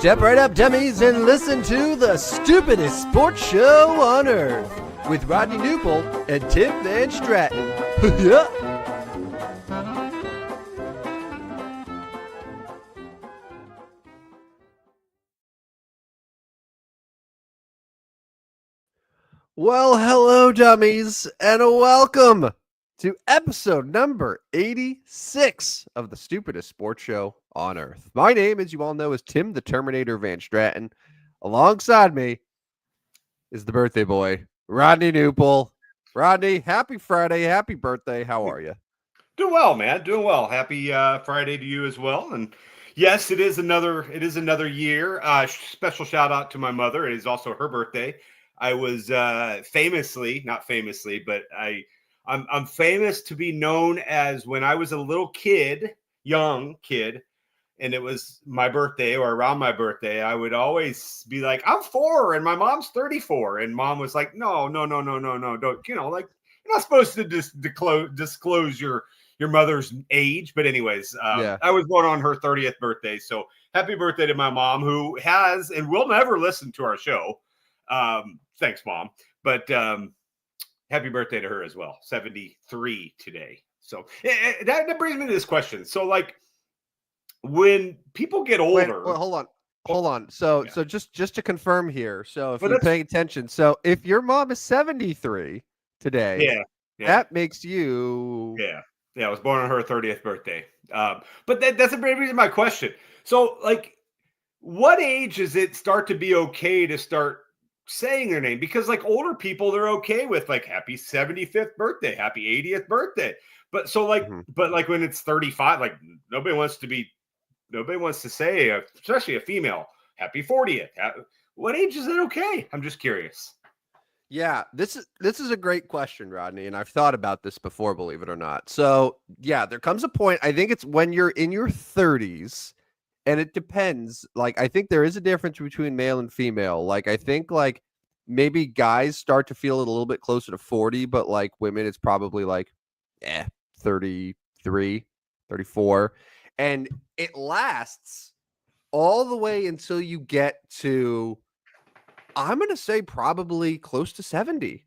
Step right up, dummies, and listen to the stupidest sports show on earth with Rodney Newpol and Tim Van Stratton. Yeah. Well, hello, dummies, and welcome to episode number 86 of the stupidest sports show on earth. My name, as you all know, is Tim the Terminator Van Stratton. Alongside me is the birthday boy, Rodney Newpol. Rodney, happy Friday, happy birthday. How are you? Doing well, man. Doing well. Happy Friday to you as well. And yes, it is another year. Special shout out to my mother. It is also her birthday. I was not famously, but I'm famous to be known as when I was a little kid, young kid, and it was my birthday or around my birthday, I would always be like, I'm 4 and my mom's 34. And mom was like, no, don't, like, you're not supposed to disclose your mother's age. But anyways, I was born on her 30th birthday. So happy birthday to my mom, who has and will never listen to our show. Thanks, Mom. But happy birthday to her as well. 73 today. So that brings me to this question. So, like, when people get older, wait, hold on. So just to confirm here. So if you're paying attention, so if your mom is 73 today, that makes you I was born on her 30th birthday. But that's a big reason my question. So, like, what age does it start to be okay to start saying their name? Because, like, older people, they're okay with, like, happy 75th birthday, happy 80th birthday. But so, like, but like when it's 35, like, nobody wants to say, especially a female, happy 40th. What age is it okay? I'm just curious. Yeah, this is a great question, Rodney, and I've thought about this before, believe it or not. So, yeah, there comes a point, I think it's when you're in your 30s, and it depends. Like, I think there is a difference between male and female. Like, I think, like, maybe guys start to feel it a little bit closer to 40, but, like, women, it's probably, like, 33, 34. And it lasts all the way until you get to, I'm going to say, probably close to 70.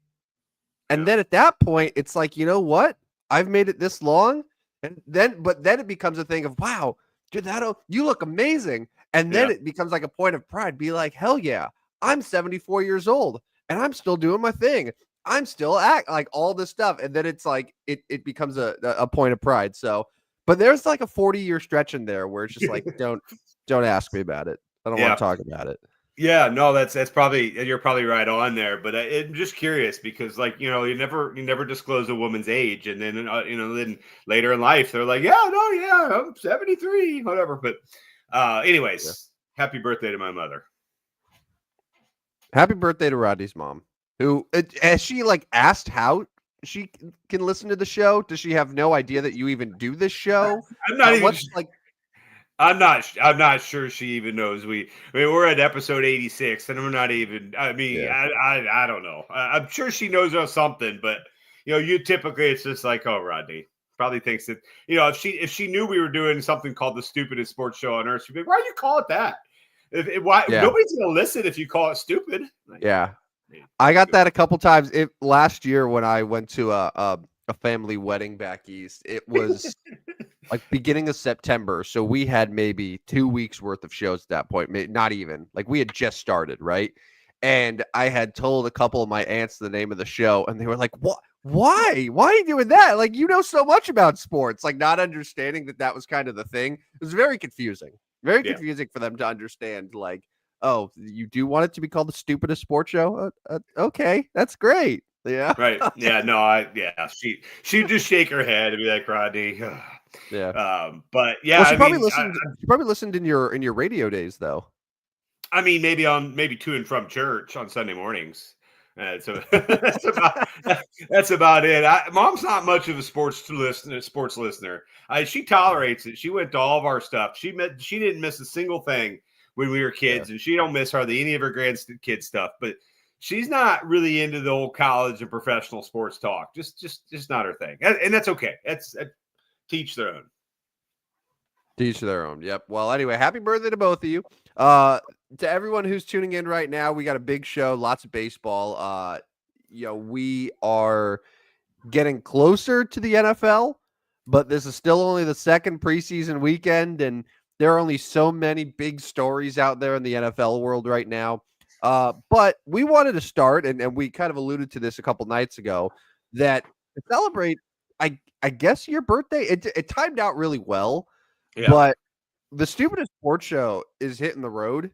And then at that point, it's like, you know what? I've made it this long. But then it becomes a thing of, wow, dude, you look amazing. And then it becomes like a point of pride. Be like, hell yeah, I'm 74 years old and I'm still doing my thing. I'm still like all this stuff. And then it's like, it becomes a point of pride. So, but there's like a 40-year stretch in there where it's just like, don't ask me about it. I don't want to talk about it. Yeah, no, that's probably, you're probably right on there. But I'm just curious because, like, you never disclose a woman's age, and then then later in life they're like, I'm 73, whatever. But anyways, happy birthday to my mother. Happy birthday to Rodney's mom. Who has she, like, asked how she can listen to the show? Does she have no idea that you even do this show? I'm not sure she even knows. We're at episode 86, and we're not even. I mean, I don't know. I'm sure she knows something, but you typically, it's just like, oh, Rodney probably thinks that if she knew we were doing something called the stupidest sports show on earth, she'd be like, why do you call it that? Nobody's gonna listen if you call it stupid. Like, I got that a couple times. Last year when I went to a family wedding back east, it was like beginning of September. So we had maybe 2 weeks worth of shows at that point. Not even, like, we had just started. Right. And I had told a couple of my aunts the name of the show, and they were like, what? Why are you doing that? Like, so much about sports, like, not understanding that was kind of the thing. It was very confusing for them to understand. Like, oh, you do want it to be called the stupidest sports show? Okay, that's great. Yeah. Right. Yeah. No. She'd just shake her head and be like, Rodney. But yeah, well, she probably listened in your radio days, though. I mean, maybe to and from church on Sunday mornings. So that's about it. Mom's not much of a sports listener. She tolerates it. She went to all of our stuff. She didn't miss a single thing when we were kids, and she don't miss hardly any of her grandkids stuff. But she's not really into the old college and professional sports talk. Just not her thing, and that's okay. That's teach their own. To each their own. Yep. Well, anyway, happy birthday to both of you. To everyone who's tuning in right now, we got a big show, lots of baseball. We are getting closer to the NFL, but this is still only the second preseason weekend, and there are only so many big stories out there in the NFL world right now. But we wanted to start, and we kind of alluded to this a couple nights ago, that to celebrate, I guess your birthday, it timed out really well, Yeah. but the Stupidest Sports Show is hitting the road,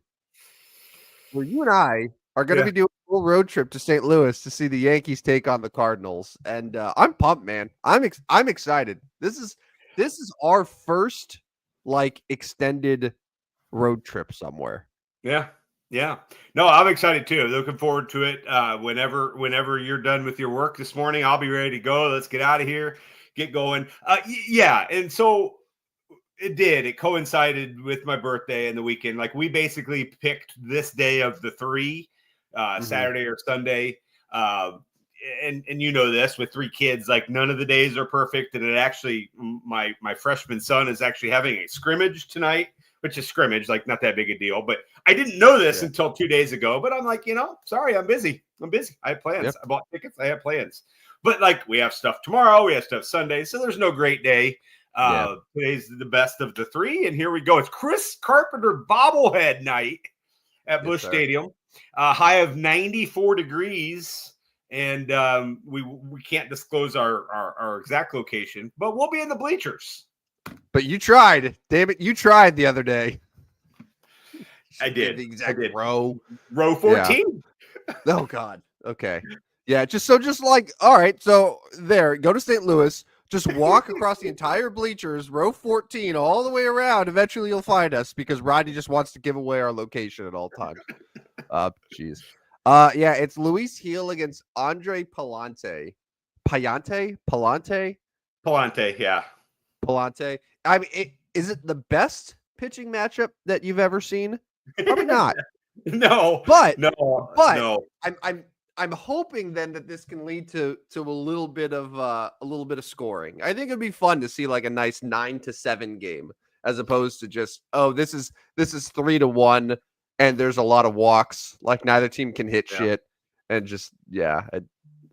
where you and I are going to Yeah. be doing a little road trip to St. Louis to see the Yankees take on the Cardinals, and I'm pumped, man. I'm excited. This is our first like extended road trip somewhere. Yeah. Yeah. No, I'm excited too. Looking forward to it. Whenever you're done with your work this morning, I'll be ready to go. Let's get out of here, get going. Yeah. And so it coincided with my birthday and the weekend. Like we basically picked this day of the three, Mhm. Saturday or Sunday. Uh, and you know this with three kids, like none of the days are perfect. And it actually, my freshman son is actually having a scrimmage tonight, which is scrimmage, like not that big a deal. But I didn't know this Yeah. until 2 days ago. But I'm like, sorry, I'm busy. I have plans. Yep. I bought tickets. I have plans. But like we have stuff tomorrow, we have stuff Sunday, so there's no great day. Yeah. Today's the best of the three, and here we go. It's Chris Carpenter bobblehead night at Yes, Busch sir. Stadium. High of 94 degrees, and we can't disclose our exact location, but we'll be in the bleachers. But you tried, damn it! You tried the other day. I Give did. the I exact did. row. Row Yeah. 14. Oh God. Okay. Yeah. Just like all right. So there, go to St. Louis. Just walk across the entire bleachers, row 14, all the way around. Eventually, you'll find us because Rodney just wants to give away our location at all times. Jeez. Yeah, it's Luis Heel against Andre Palante. Palante. Palante, yeah. Palante. I mean, is it the best pitching matchup that you've ever seen? Probably not. No, But no. I'm hoping then that this can lead to a little bit of scoring. I think it'd be fun to see like a nice 9-7 game as opposed to just this is 3-1 and there's a lot of walks. Like neither team can hit Yeah. shit and just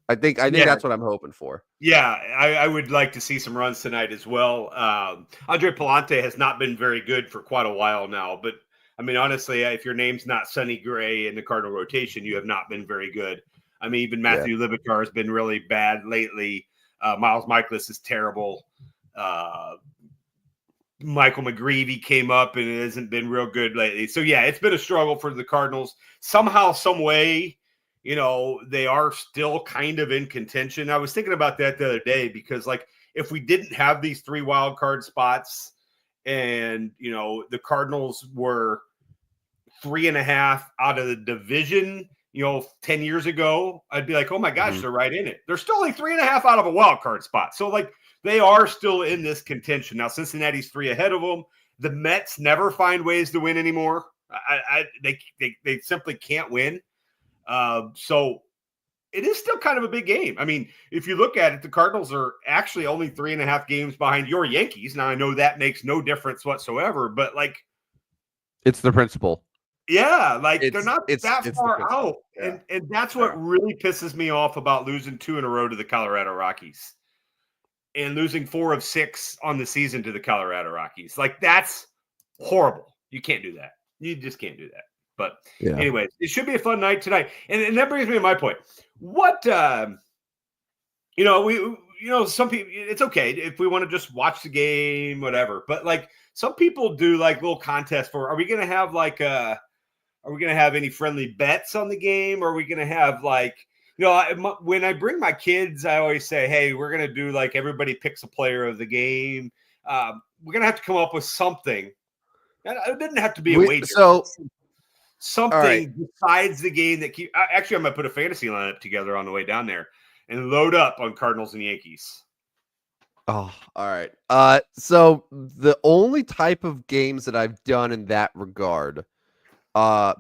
I think Yeah. that's what I'm hoping for. Yeah, I would like to see some runs tonight as well. Andre Palante has not been very good for quite a while now, but I mean, honestly, if your name's not Sonny Gray in the Cardinal rotation, you have not been very good. I mean, even Yeah. Matthew Libacar has been really bad lately. Miles Michaelis is terrible. Michael McGreevy came up and it hasn't been real good lately. So yeah, it's been a struggle for the Cardinals. Somehow, some way, they are still kind of in contention. I was thinking about that the other day because like if we didn't have these 3 wild card spots and the Cardinals were 3.5 out of the division, 10 years ago, I'd be like, oh my gosh, they're right in it. They're still like 3.5 out of a wild card spot. So like they are still in this contention. Now, Cincinnati's 3 ahead of them. The Mets never find ways to win anymore. They simply can't win. So it is still kind of a big game. I mean, if you look at it, the Cardinals are actually only 3.5 games behind your Yankees. Now, I know that makes no difference whatsoever, but like, It's the principle. yeah, like they're It's not that the far principle. out. Yeah. And that's what really pisses me off about losing 2 in a row to the Colorado Rockies and losing 4 of 6 on the season to the Colorado Rockies. Like that's horrible. You can't do that. You just can't do that. But anyways, it should be a fun night tonight. And that brings me to my point. What some people, it's okay if we want to just watch the game, whatever. But like some people do like little contests for, are we going to have any friendly bets on the game? Or are we going to have like, when I bring my kids, I always say, hey, we're going to do like everybody picks a player of the game. We're going to have to come up with something. It didn't have to be a wager. So something besides the game that actually I'm going to put a fantasy lineup together on the way down there and load up on Cardinals and Yankees. Oh, all right. So the only type of games that I've done in that regard,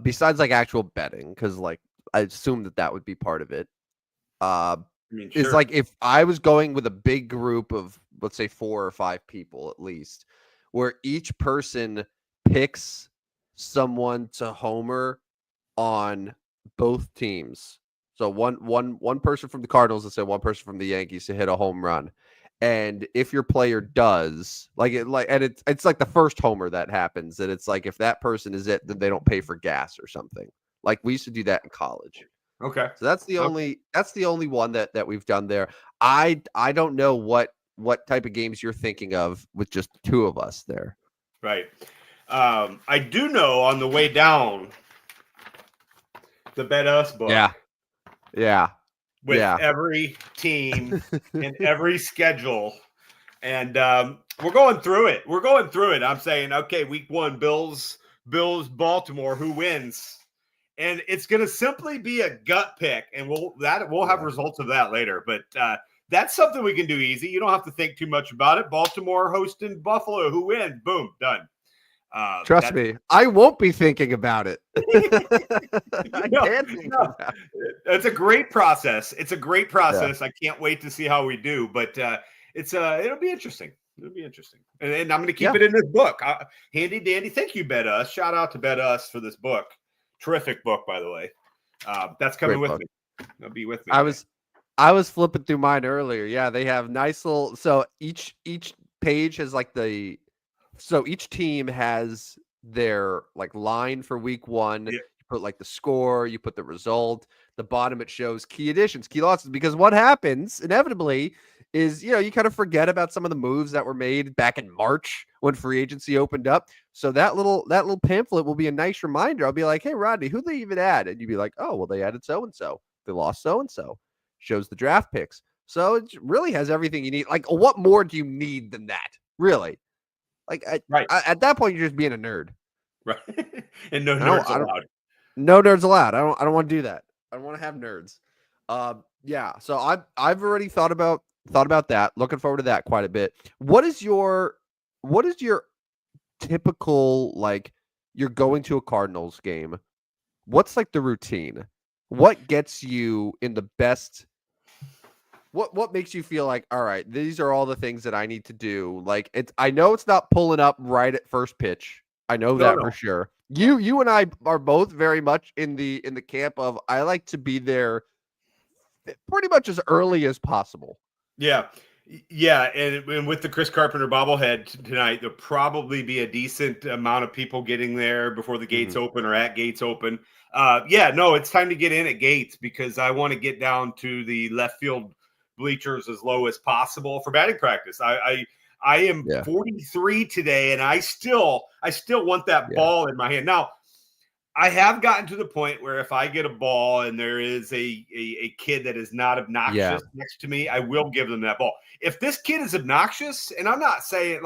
besides like actual betting, because like I assume that would be part of it, is Sure. like if I was going with a big group of let's say 4 or 5 people at least, where each person picks someone to homer on both teams. So one person from the Cardinals, let's say one person from the Yankees to hit a home run. And if your player does, and it's like the first homer that happens, and it's like if that person is it, then they don't pay for gas or something. Like we used to do that in college. Okay. So that's the only one that we've done there. I don't know what type of games you're thinking of with just the two of us there. Right. I do know on the way down the Bet Us book. Yeah. With every team and every schedule. And we're going through it. I'm saying, okay, week 1, Bills, Baltimore, who wins? And it's going to simply be a gut pick, and we'll have results of that later. But that's something we can do easy. You don't have to think too much about it. Baltimore hosting Buffalo, who wins? Boom, done. Trust me, I won't be thinking about it. I can't think about it. It's a great process. Yeah. I can't wait to see how we do, but it'll be interesting. And I'm going to keep it in this book. Handy dandy. Thank you, Bet Us. Shout out to Bet Us for this book. Terrific book, by the way. That's coming with me. It'll be with me. I was flipping through mine earlier. Yeah, they have nice little. So each page has so each team has their line for week 1. Yeah. You put the score, you put the result. The bottom it shows key additions, key losses. Because what happens inevitably is you kind of forget about some of the moves that were made back in March when free agency opened up. So that little pamphlet will be a nice reminder. I'll be like, hey Rodney, who'd they even add? And you'd be like, oh well, they added so and so. They lost so and so. Shows the draft picks. So it really has everything you need. What more do you need than that? Really? At that point, you're just being a nerd, right? And no nerds allowed. No nerds allowed. I don't want to do that. I don't want to have nerds. Yeah. So I've already thought about that. Looking forward to that quite a bit. What is your typical you're going to a Cardinals game? What's the routine? What gets you in the best? What makes you feel like, all right, these are all the things that I need to do? I know it's not pulling up right at first pitch. I know that for sure. You and I are both very much in the camp of I like to be there pretty much as early as possible. Yeah. Yeah, and with the Chris Carpenter bobblehead tonight, there'll probably be a decent amount of people getting there before the gates open or at gates open. It's time to get in at gates because I want to get down to the left field bleachers as low as possible for batting practice. I am 43 today, and I still want that ball in my hand. Now, I have gotten to the point where if I get a ball and there is a kid that is not obnoxious next to me, I will give them that ball. If this kid is obnoxious, and I'm not saying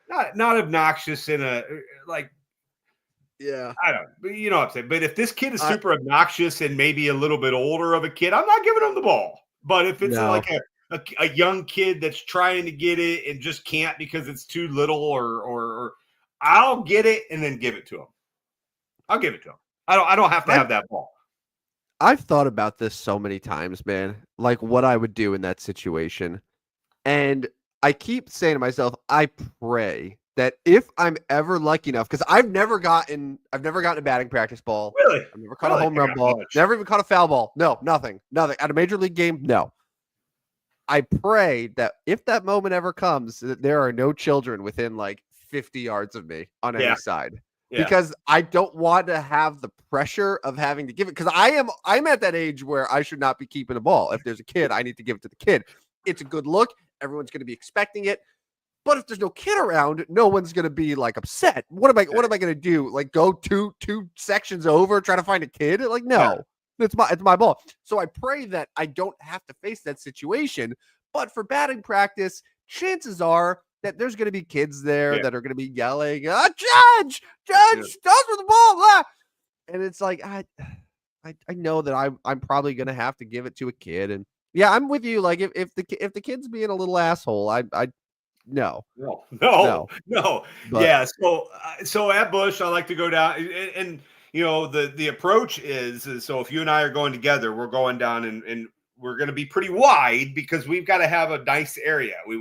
not obnoxious in a I don't, you know what I'm saying. But if this kid is super obnoxious and maybe a little bit older of a kid, I'm not giving him the ball. But if it's a young kid that's trying to get it and just can't because it's too little, or I'll get it and then give it to him. I'll give it to him. I don't have to have that ball. I've thought about this so many times, man. What I would do in that situation. And I keep saying to myself, I pray that if I'm ever lucky enough, because I've never gotten a batting practice ball. Really? I've never caught a home run ball. Never even caught a foul ball. No, nothing. At a major league game, no. I pray that if that moment ever comes, that there are no children within 50 yards of me on any side. Yeah. Because I don't want to have the pressure of having to give it. Because I'm at that age where I should not be keeping a ball. If there's a kid, I need to give it to the kid. It's a good look. Everyone's going to be expecting it. But if there's no kid around, no one's going to be upset. What am I going to do? Go two sections over, try to find a kid? No. It's my ball. So I pray that I don't have to face that situation. But for batting practice, chances are that there's going to be kids there that are going to be yelling, Judge, stop with the ball. Blah. And it's I know that I'm probably going to have to give it to a kid. And yeah, I'm with you. If the kid's being a little asshole, no. But, yeah. So at Bush, I like to go down and the approach is so if you and I are going together, we're going down and we're going to be pretty wide because we've got to have a nice area. We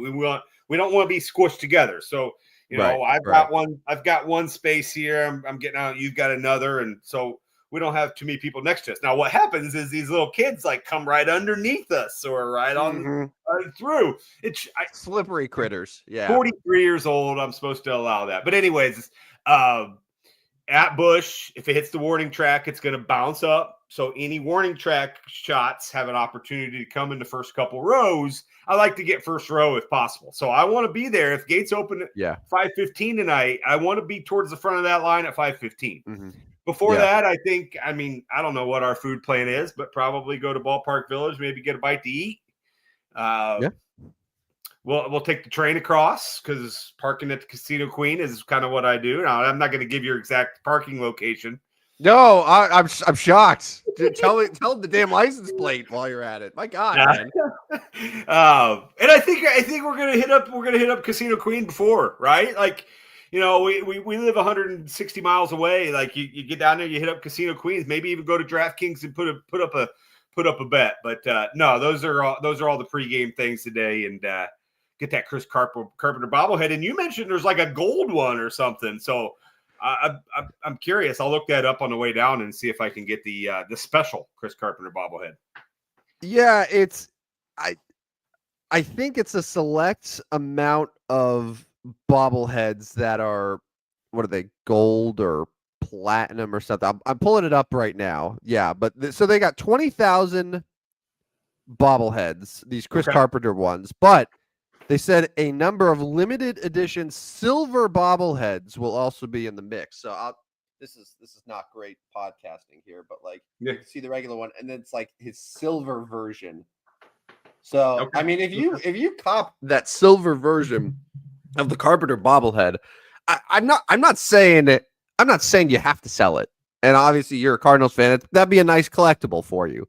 don't want to be squished together. So Right. I've Right. got one space here. I'm getting out. You've got another, and so we don't have too many people next to us. Now, what happens is these little kids like come right underneath us or right on through. Slippery critters. Yeah. 43 years old. I'm supposed to allow that, but anyways, uh, at Bush, if it hits the warning track, it's going to bounce up. So any warning track shots have an opportunity to come in the first couple rows. I like to get first row if possible. So I want to be there. If gates open at 5:15 tonight, I want to be towards the front of that line at 5:15. Before that, I don't know what our food plan is, but probably go to Ballpark Village, maybe get a bite to eat. We'll take the train across because parking at the Casino Queen is kind of what I do. Now, I'm not going to give your exact parking location. No, I'm shocked. Tell them the damn license plate while you're at it. My God, man. And I think we're gonna hit up Casino Queen before, right? Like, we live 160 miles away. Like you get down there, you hit up Casino Queens, maybe even go to DraftKings and put up a bet. But no, those are all the pregame things today, and get that Chris Carpenter bobblehead. And you mentioned there's like a gold one or something. So I'm curious. I'll look that up on the way down and see if I can get the special Chris Carpenter bobblehead. Yeah, I think it's a select amount of bobbleheads that are, what are they, gold or platinum or something. I'm pulling it up right now. Yeah, but so they got 20,000 bobbleheads, these Chris Carpenter ones, but they said a number of limited edition silver bobbleheads will also be in the mix. So this is not great podcasting here, but like you can see the regular one, and then it's like his silver version. So I mean, if you cop that silver version of the Carpenter bobblehead, I'm not saying you have to sell it. And obviously, you're a Cardinals fan. That'd be a nice collectible for you.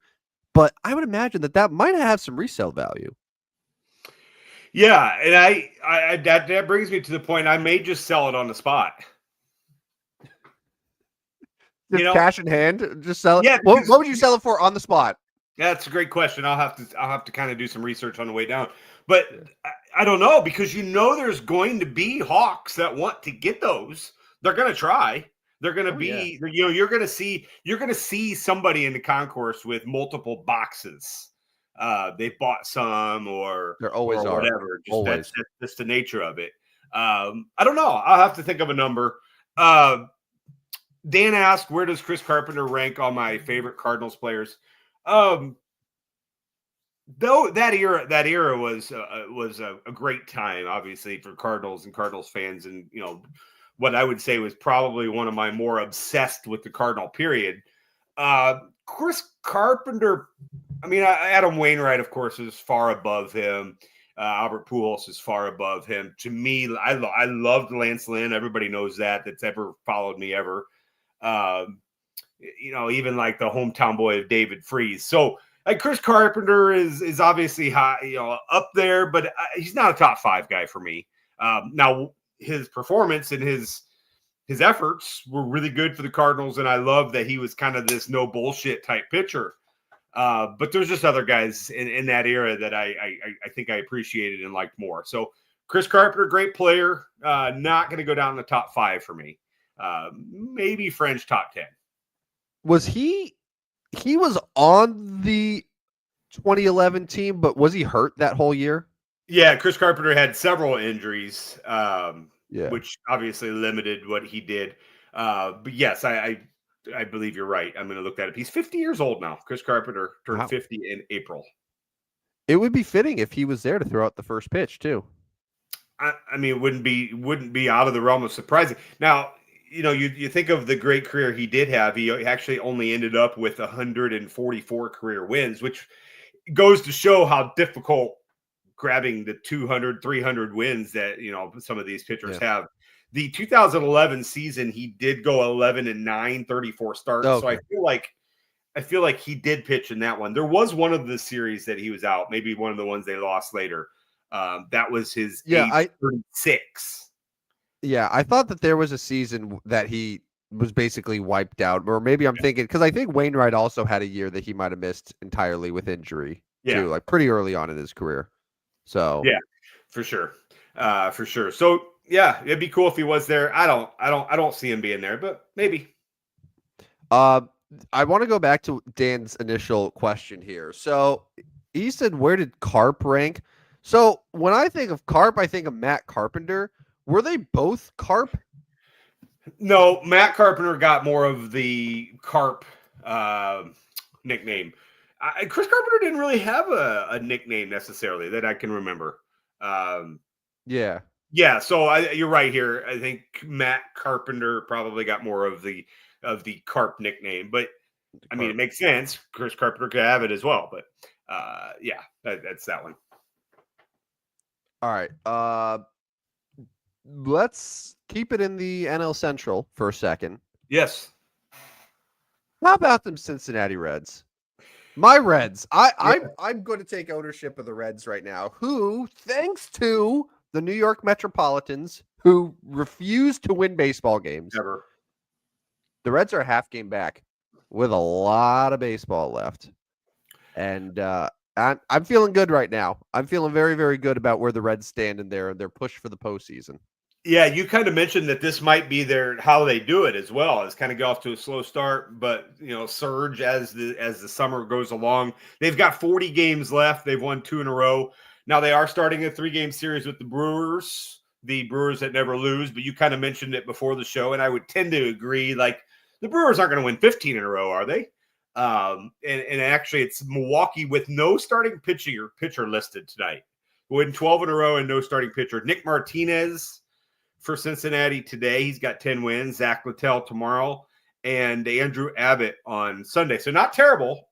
But I would imagine that might have some resale value. Yeah, and I that brings me to the point I may just sell it on the spot. Just cash in hand, just sell it. Yeah, what would you sell it for on the spot? That's a great question. I'll have to kind of do some research on the way down. But I don't know, because there's going to be hawks that want to get those. They're going to try. They're going to be you're going to see somebody in the concourse with multiple boxes. They bought some or there always or are. whatever. Always. That's the nature of it. I don't know. I'll have to think of a number. Dan asked, where does Chris Carpenter rank on my favorite Cardinals players? Though that era was a great time, obviously, for Cardinals and Cardinals fans, and what I would say was probably one of my more obsessed with the Cardinal period. Chris Carpenter, Adam Wainwright, of course, is far above him. Albert Pujols is far above him. To me, I loved Lance Lynn. Everybody knows that's ever followed me ever. Even like the hometown boy of David Freese. So like Chris Carpenter is obviously high, up there, but he's not a top 5 guy for me. Now his performance and his efforts were really good for the Cardinals, and I love that he was kind of this no bullshit type pitcher. But there's just other guys in that era that I think I appreciated and liked more. So Chris Carpenter, great player, not going to go down in the top 5 for me. Maybe French top 10. Was he was on the 2011 team, but was he hurt that whole year? Yeah, Chris Carpenter had several injuries, which obviously limited what he did. But yes, I believe you're right. I'm going to look that up. He's 50 years old now. Chris Carpenter turned 50 in April. It would be fitting if he was there to throw out the first pitch too. It wouldn't be out of the realm of surprising. Now, you think of the great career he did have. He actually only ended up with 144 career wins, which goes to show how difficult grabbing the 200, 300 wins that, some of these pitchers have. The 2011 season, he did go 11-9, 34 starts. Okay. So I feel like he did pitch in that one. There was one of the series that he was out, maybe one of the ones they lost later. That was his age 36. Yeah, I thought that there was a season that he was basically wiped out, or maybe I'm thinking, because I think Wainwright also had a year that he might have missed entirely with injury too, like pretty early on in his career. So yeah, for sure. So Yeah, it'd be cool if he was there. I don't see him being there, but maybe. Uh, I want to go back to Dan's initial question here. So he said, where did Carp rank? So when I think of Carp, I think of Matt Carpenter. Were they both Carp? No, Matt Carpenter got more of the Carp nickname. Chris Carpenter didn't really have a nickname necessarily that I can remember. Yeah. Yeah, so you're right here. I think Matt Carpenter probably got more of the Carp nickname, but I mean, it makes sense. Chris Carpenter could have it as well, but yeah, that's that one. All right. Let's keep it in the NL Central for a second. Yes. How about them Cincinnati Reds? My Reds. I'm going to take ownership of the Reds right now, who, thanks to the New York Metropolitans, who refuse to win baseball games, Never. the Reds are a half game back with a lot of baseball left. And I'm feeling good right now. I'm feeling very, very good about where the Reds stand in their push for the postseason. Yeah, you kind of mentioned that this might be how they do it as well. It's kind of go off to a slow start, but surge as the summer goes along. They've got 40 games left. They've won 2 in a row. Now they are starting a 3-game series with the Brewers that never lose. But you kind of mentioned it before the show, and I would tend to agree. Like, the Brewers aren't going to win 15 in a row, are they? And actually, it's Milwaukee with no starting pitcher listed tonight. Win 12 in a row and no starting pitcher. Nick Martinez for Cincinnati today. He's got 10 wins. Zach Littell tomorrow, and Andrew Abbott on Sunday. So not terrible.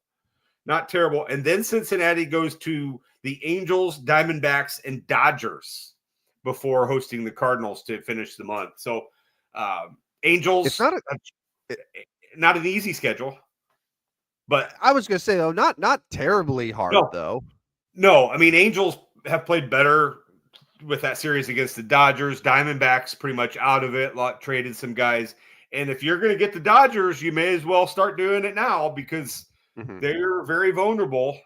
Not terrible. And then Cincinnati goes to the Angels, Diamondbacks, and Dodgers before hosting the Cardinals to finish the month. So Angels, It's not an easy schedule. But I was going to say, though, not terribly hard, though. No, I mean, Angels have played better with that series against the Dodgers. Diamondbacks pretty much out of it. Traded some guys. And if you're going to get the Dodgers, you may as well start doing it now because they're very vulnerable.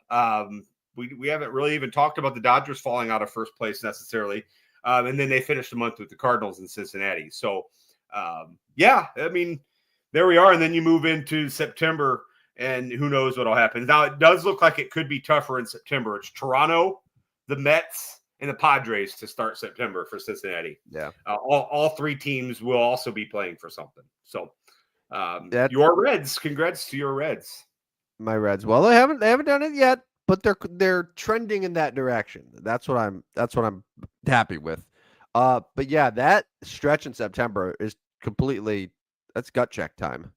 We haven't really even talked about the Dodgers falling out of first place necessarily. And then they finished the month with the Cardinals in Cincinnati. So, yeah, I mean, there we are. And then you move into September, and who knows what will happen. Now, it does look like it could be tougher in September. It's Toronto, the Mets, and the Padres to start September for Cincinnati. Yeah. All 3 teams will also be playing for something. So, your Reds, congrats to your Reds. My Reds. Well, they haven't done it yet, but they're trending in that direction. That's what I'm happy with. But yeah, that stretch in September is that's gut check time.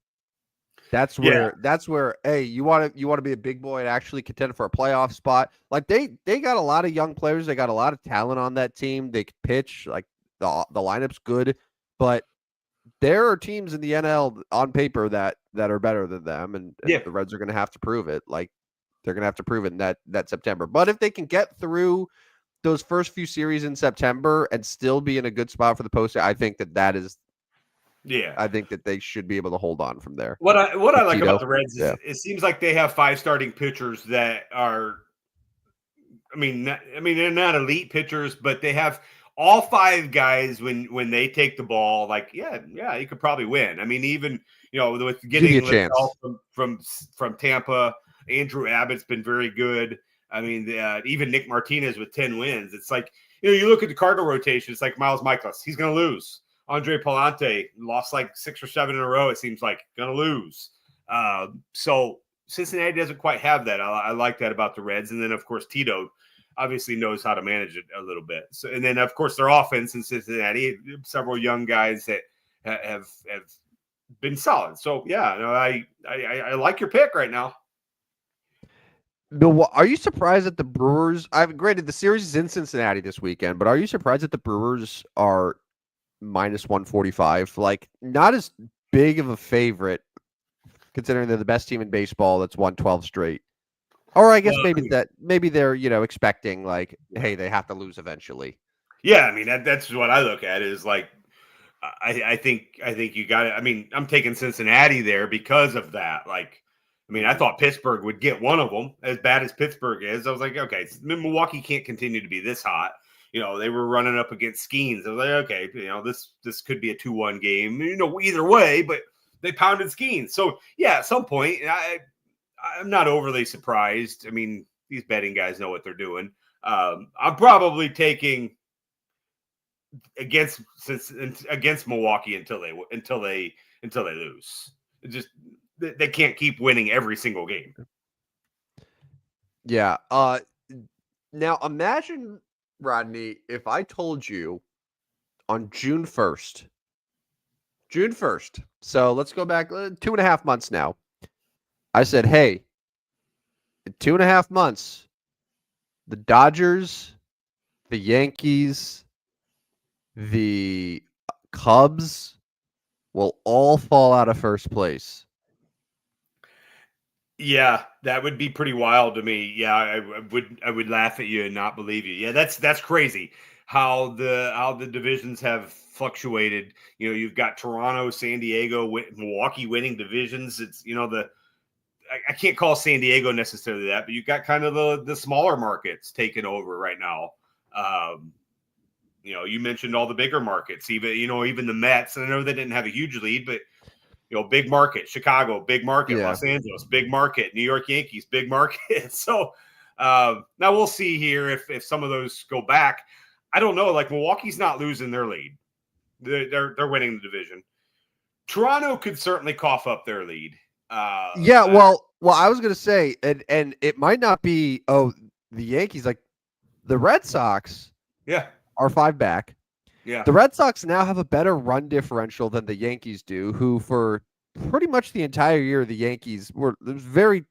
That's where hey, you want to be a big boy and actually contend for a playoff spot. Like they got a lot of young players, they got a lot of talent on that team. They can pitch, like the lineup's good, but there are teams in the NL on paper that are better than them, and the Reds are going to have to prove it. Like they're going to have to prove it in that September. But if they can get through those first few series in September and still be in a good spot for the postseason, I think that is. Yeah, I think that they should be able to hold on from there. What I like about the Reds is it seems like they have 5 starting pitchers that are, they're not elite pitchers, but they have all 5 guys when they take the ball. Like, yeah, you could probably win. I mean, even with getting from Tampa, Andrew Abbott's been very good. I mean, even Nick Martinez with 10 wins. It's like you look at the Cardinal rotation. It's like Miles Michaelis. He's going to lose. Andre Palante lost like 6 or 7 in a row. It seems like going to lose. So Cincinnati doesn't quite have that. I like that about the Reds. And then of course Tito obviously knows how to manage it a little bit. So, and then of course their offense in Cincinnati, several young guys that have been solid. So yeah, I like your pick right now. Bill, are you surprised that the Brewers? Granted, the series is in Cincinnati this weekend, but are you surprised that the Brewers are minus 145? Like, not as big of a favorite, considering they're the best team in baseball that's won 12 straight. Or I guess maybe they're expecting like, hey, they have to lose eventually. Yeah, I mean that's what I look at is like, I think you got it. I mean, I'm taking Cincinnati there because of that. Like, I mean, I thought Pittsburgh would get one of them. As bad as Pittsburgh is, I was like, okay, Milwaukee can't continue to be this hot. they were running up against Skeens. I was like, okay, this could be a 2-1 game, either way, but they pounded Skeens. So yeah, at some point, I'm not overly surprised. I mean, these betting guys know what they're doing. I'm probably taking against Milwaukee until they lose. They can't keep winning every single game. Yeah. Now imagine, Rodney, if I told you on June 1st. So let's go back 2.5 months now. I said, hey, in 2.5 months, the Dodgers, the Yankees, the Cubs will all fall out of first place. Yeah, that would be pretty wild to me. Yeah, I would laugh at you and not believe you. Yeah, that's crazy how the divisions have fluctuated. You've got Toronto, San Diego, Milwaukee winning divisions. It's I can't call San Diego necessarily that, but you've got kind of the smaller markets taking over right now. You mentioned all the bigger markets, even the Mets. I know they didn't have a huge lead, but big market, Chicago, big market, Yeah. Los Angeles, big market, New York Yankees, big market. So now we'll see here if some of those go back. I don't know. Like Milwaukee's not losing their lead; they're winning the division. Toronto could certainly cough up their lead. Yeah, well, I was gonna say, and it might not be. Oh, the Yankees, like the Red Sox, yeah, are 5 back. yeah. The Red Sox now have a better run differential than the Yankees do, who for pretty much the entire year, the Yankees were very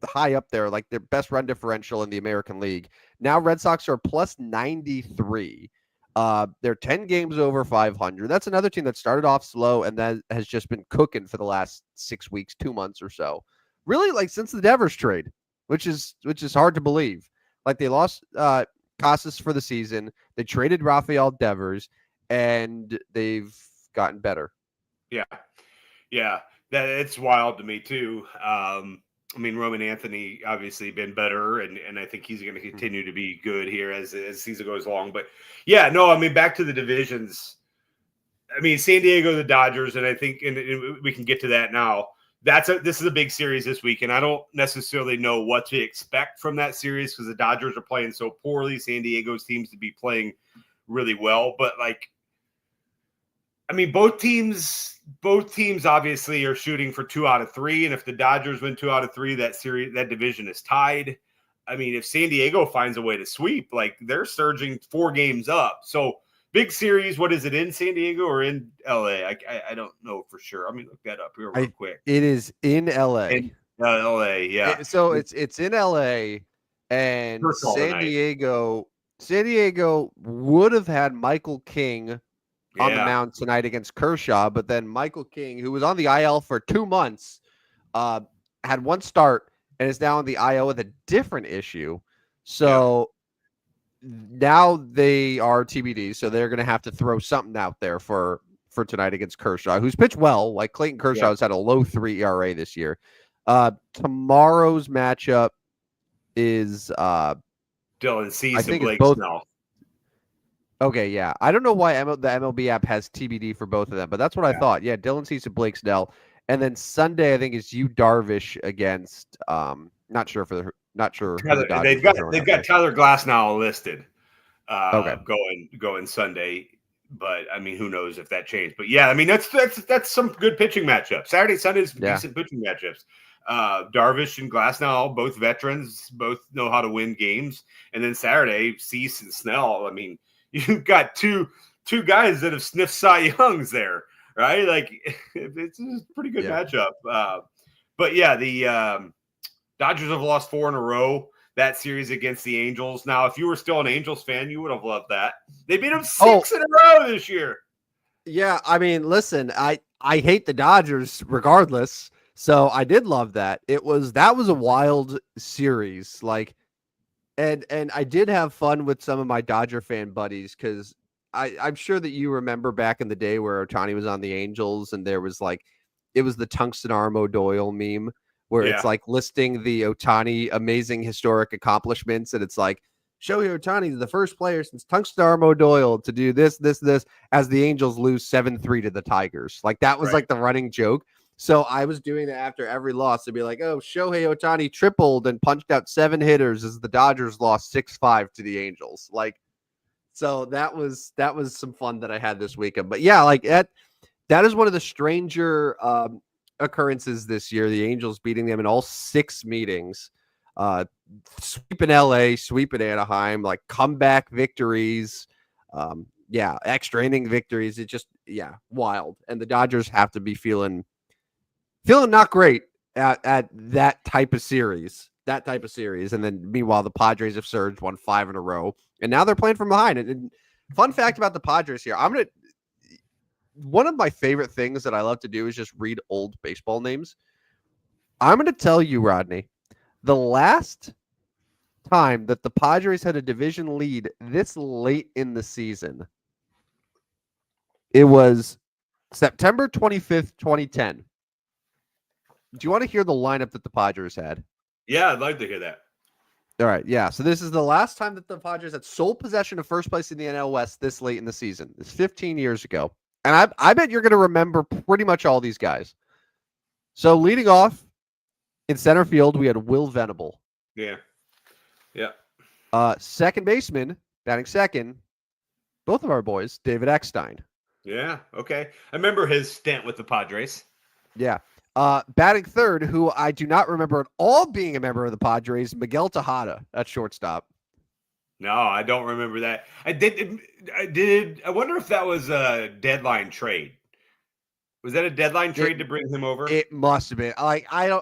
high up there, like their best run differential in the American League. Now Red Sox are plus 93. They're 10 games over 500. That's another team that started off slow and that has just been cooking for the last 6 weeks, 2 months or so. Really, like since the Devers trade, which is hard to believe. Like they lost Casas for the season. They traded Rafael Devers, and they've gotten better. Yeah. That it's wild to me too. I mean, Roman Anthony obviously been better, and I think he's going to continue to be good here as season goes along. But yeah, no, I mean, back to the divisions. I mean, San Diego, the Dodgers, and I think, and we can get to that now. This is a big series this week, and I don't necessarily know what to expect from that series because the Dodgers are playing so poorly. San Diego seems to be playing really well, but like, I mean, both teams obviously are shooting for 2 out of 3, and if the Dodgers win 2 out of 3, that division is tied. I mean, if San Diego finds a way to sweep, like they're surging 4 games up. So big series. What is it, in San Diego or in LA? I don't know for sure. I'm gonna look that up here real quick. It is in LA. LA, yeah. So it's in LA, and San Diego would have had Michael King on the mound tonight against Kershaw, but then Michael King, who was on the IL for 2 months, had 1 start and is now on the IL with a different issue. So now they are TBD, so they're going to have to throw something out there for tonight against Kershaw, who's pitched well. Like Clayton Kershaw has had a low 3 ERA this year. Tomorrow's matchup is Dylan Cease I think and Blake both. Snell. Okay, yeah. I don't know why the MLB app has TBD for both of them, but that's what I thought. Yeah, Dylan Cease and Blake Snell. And then Sunday, I think, is Yu Darvish against not sure. They've got Tyler Glasnow listed going Sunday, but I mean, who knows if that changed. But yeah, I mean, that's some good pitching matchups. Saturday, Sunday's decent pitching matchups. Darvish and Glasnow, both veterans, both know how to win games. And then Saturday, Cease and Snell. I mean, you've got two guys that have sniffed Cy Youngs there, right? Like it's a pretty good matchup. But yeah, the Dodgers have lost 4 in a row. That series against the Angels. Now, if you were still an Angels fan, you would have loved that. They beat them 6 in a row this year. Yeah, I mean, listen, I hate the Dodgers regardless, so I did love that. That was a wild series, like. And I did have fun with some of my Dodger fan buddies because I'm sure that you remember back in the day where Ohtani was on the Angels and there was it was the Tungsten Arm O'Doyle meme where it's like listing the Ohtani amazing historic accomplishments and it's like Shohei Ohtani is the first player since Tungsten Armo Doyle to do this, as the Angels lose 7-3 to the Tigers. Like that was Right. like the running joke. So I was doing that after every loss to be like, oh, Shohei Ohtani tripled and punched out 7 hitters as the Dodgers lost 6-5 to the Angels. Like, so that was some fun that I had this weekend. But yeah, like that is one of the stranger occurrences this year. The Angels beating them in all 6 meetings. Sweep in LA, sweep in Anaheim, like comeback victories. Extra inning victories. It just, wild. And the Dodgers have to be feeling not great at that type of series. And then meanwhile, the Padres have surged, won 5 in a row. And now they're playing from behind. And fun fact about the Padres here, one of my favorite things that I love to do is just read old baseball names. I'm going to tell you, Rodney, the last time that the Padres had a division lead this late in the season, it was September 25th, 2010. Do you want to hear the lineup that the Padres had? Yeah, I'd like to hear that. All right, yeah. So this is the last time that the Padres had sole possession of first place in the NL West this late in the season. It's 15 years ago. And I bet you're going to remember pretty much all these guys. So leading off in center field, we had Will Venable. Yeah. Yeah. Second baseman, batting second, both of our boys, David Eckstein. Yeah. Okay. I remember his stint with the Padres. Yeah. Batting third, who I do not remember at all being a member of the Padres, Miguel Tejada at shortstop. No, I don't remember that. I wonder if that was a deadline trade. Was that a deadline trade to bring him over? It must have been. Like, I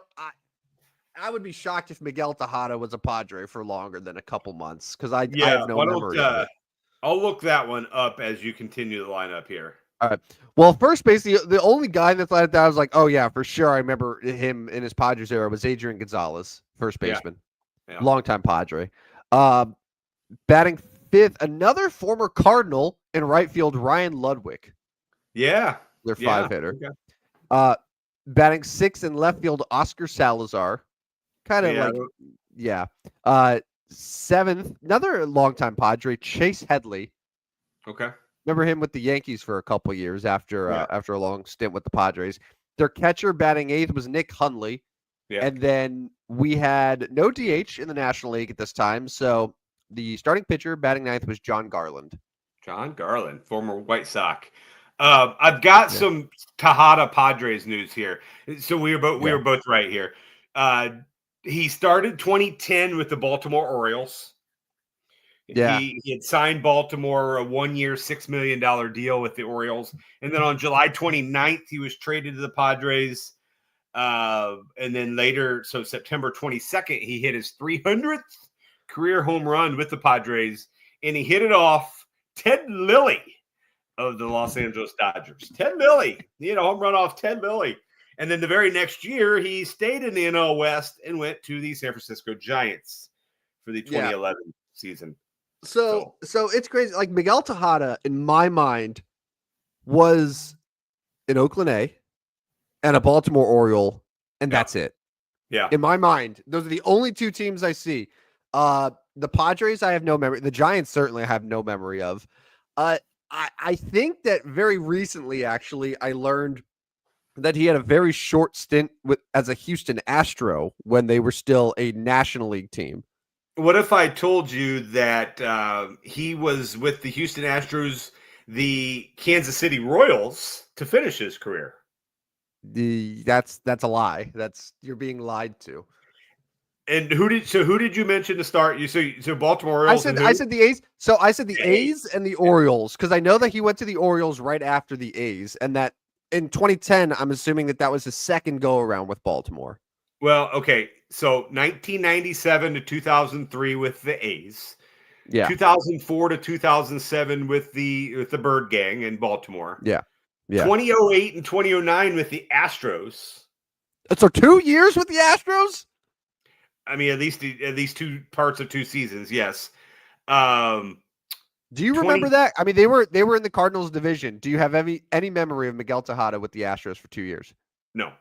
would be shocked if Miguel Tejada was a Padre for longer than a couple months because I have no memory of it. I'll look that one up as you continue the lineup here. All right. Well, first base, the only guy that's like that I was like, oh yeah, for sure. I remember him in his Padres era was Adrian Gonzalez, first baseman, longtime Padre. Batting fifth, another former Cardinal in right field, Ryan Ludwig. Yeah, their 5-hitter. Okay. Batting sixth in left field, Oscar Salazar. Kind of seventh, another longtime Padre, Chase Headley. Okay. Remember him with the Yankees for a couple years after a long stint with the Padres. Their catcher batting eighth was Nick Hundley. Yeah. And then we had no DH in the National League at this time. So the starting pitcher batting ninth was John Garland. John Garland, former White Sox. I've got some Tejada Padres news here. So we were both right here. He started 2010 with the Baltimore Orioles. Yeah. He had signed Baltimore a 1-year, $6 million deal with the Orioles. And then on July 29th, he was traded to the Padres. And then later, so September 22nd, he hit his 300th career home run with the Padres. And he hit it off Ted Lilly of the Los Angeles Dodgers. Ted Lilly. He had a home run off Ted Lilly. And then the very next year, he stayed in the NL West and went to the San Francisco Giants for the 2011 season. So it's crazy. Like Miguel Tejada, in my mind, was an Oakland A and a Baltimore Oriole, and that's it. Yeah. In my mind, those are the only two teams I see. The Padres, I have no memory. The Giants, certainly, I have no memory of. I think that very recently, actually, I learned that he had a very short stint as a Houston Astro when they were still a National League team. What if I told you that he was with the Houston Astros, the Kansas City Royals, to finish his career? That's a lie. You're being lied to. And who did you mention to start? So Baltimore Orioles. I said the A's. So I said the A's and the Orioles because I know that he went to the Orioles right after the A's, and that in 2010, I'm assuming that was his second go around with Baltimore. Well, okay. So 1997 to 2003 with the A's. Yeah. 2004 to 2007 with the Bird Gang in Baltimore. Yeah. 2008 and 2009 with the Astros. So 2 years with the Astros? I mean, at least two parts of 2 seasons, yes. Do you remember that? I mean, they were in the Cardinals division. Do you have any memory of Miguel Tejada with the Astros for 2 years? No.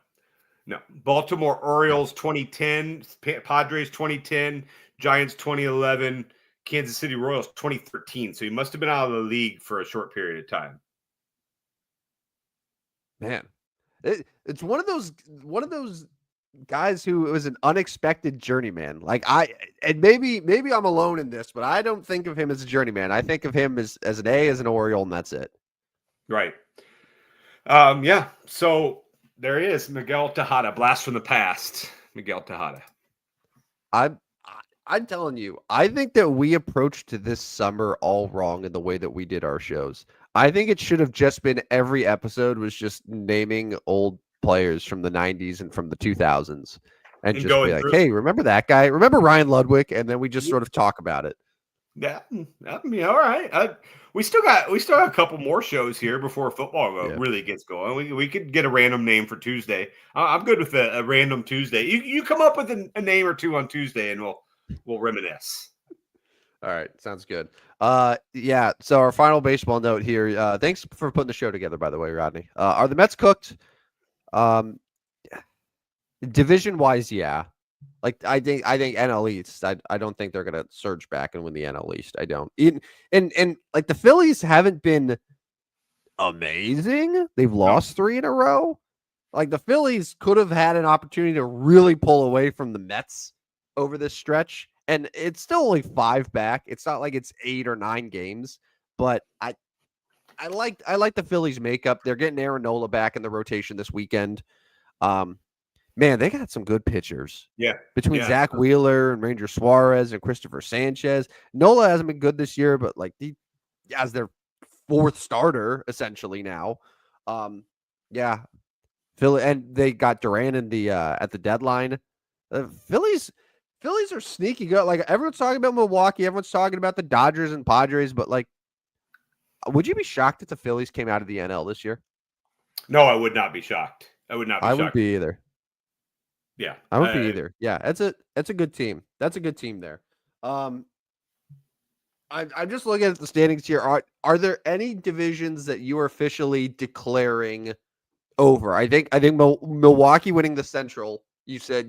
Baltimore Orioles 2010, Padres 2010, Giants 2011, Kansas City Royals 2013. So he must have been out of the league for a short period of time. Man, it's one of those guys who was an unexpected journeyman. Like and maybe I'm alone in this, but I don't think of him as a journeyman. I think of him as an A, as an Oriole, and that's it. Right. Yeah. So there he is, Miguel Tejada, blast from the past. Miguel Tejada. I'm telling you, I think that we approached this summer all wrong in the way that we did our shows. I think it should have just been every episode was just naming old players from the 90s and from the 2000s and just be going like, through. hey, remember that guy? Remember Ryan Ludwig? And then we just sort of talk about it. Yeah, I mean, all right. We still got a couple more shows here before football really gets going. We could get a random name for Tuesday. I'm good with a random Tuesday. You come up with a name or two on Tuesday, and we'll reminisce. All right, sounds good. Yeah. So our final baseball note here. Thanks for putting the show together, by the way, Rodney. Are the Mets cooked? Division wise, yeah. Like I think NL East. I don't think they're gonna surge back and win the NL East. I don't. And like the Phillies haven't been amazing. They've lost 3 in a row. Like the Phillies could have had an opportunity to really pull away from the Mets over this stretch. And it's still only 5 back. It's not like it's 8 or 9 games, but I like the Phillies makeup. They're getting Aaron Nola back in the rotation this weekend. Man, they got some good pitchers. Yeah. Between Zach Wheeler and Ranger Suarez and Christopher Sanchez. Nola hasn't been good this year, but like as their 4th starter essentially now. Yeah. Philly, and they got Duran in the at the deadline. Phillies are sneaky good. Like everyone's talking about Milwaukee, everyone's talking about the Dodgers and Padres, but like, would you be shocked if the Phillies came out of the NL this year? No, I would not be shocked. I would not be shocked. I wouldn't be either. Yeah, I wouldn't be either. Yeah, that's a good team. That's a good team there. I'm just looking at the standings here. Are there any divisions that you are officially declaring over? I think Milwaukee winning the Central. You said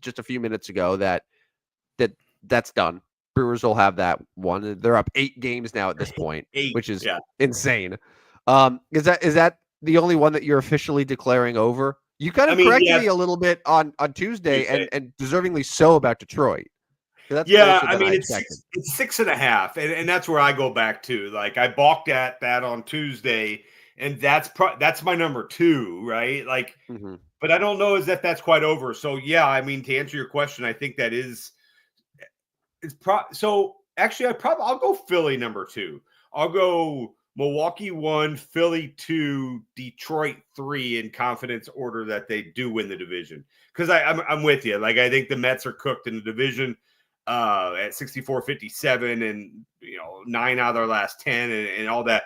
just a few minutes ago that's done. Brewers will have that one. They're up 8 games now at this point, 8, which is insane. Is that the only one that you're officially declaring over? You kind of corrected me a little bit on Tuesday. And deservingly so about Detroit. That's I mean it's 6.5, and that's where I go back to. Like I balked at that on Tuesday, and that's my number 2, right? Like, but I don't know that's quite over. So yeah, I mean to answer your question, I think that is. So actually, I'll go Philly number 2. I'll go Milwaukee 1, Philly 2, Detroit 3 in confidence order that they do win the division. Because I'm with you. Like I think the Mets are cooked in the division at 64-57, and 9 out of their last 10, and all that.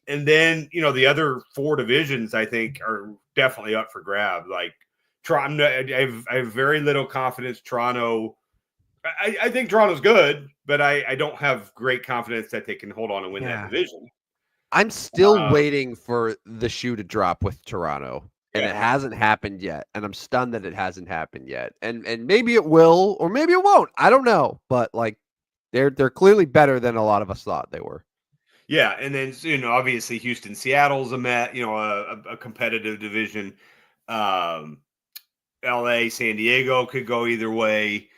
And then the other 4 divisions I think are definitely up for grab. Like Toronto, I have very little confidence. Toronto. I think Toronto's good, but I don't have great confidence that they can hold on and win that division. I'm still waiting for the shoe to drop with Toronto, and it hasn't happened yet. And I'm stunned that it hasn't happened yet. And maybe it will, or maybe it won't. I don't know. But like, they're clearly better than a lot of us thought they were. Yeah, and then obviously Houston, Seattle's a competitive division. LA, San Diego could go either way.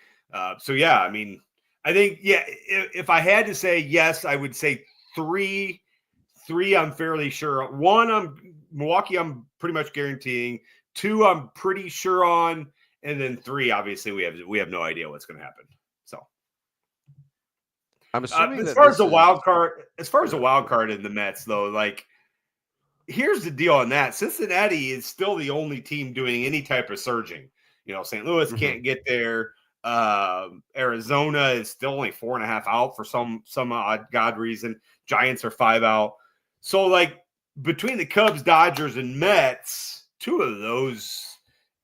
So yeah, I mean, I think if I had to say yes, I would say 3. I'm fairly sure. 1, Milwaukee. I'm pretty much guaranteeing. 2, I'm pretty sure on, and then 3, obviously we have no idea what's going to happen. So I'm assuming as far as a wild card in the Mets, though, like here's the deal on that: Cincinnati is still the only team doing any type of surging. St. Louis can't get there. Arizona is still only 4.5 out for some odd god reason. Giants are 5 out. So like between the Cubs, Dodgers, and Mets, 2 of those,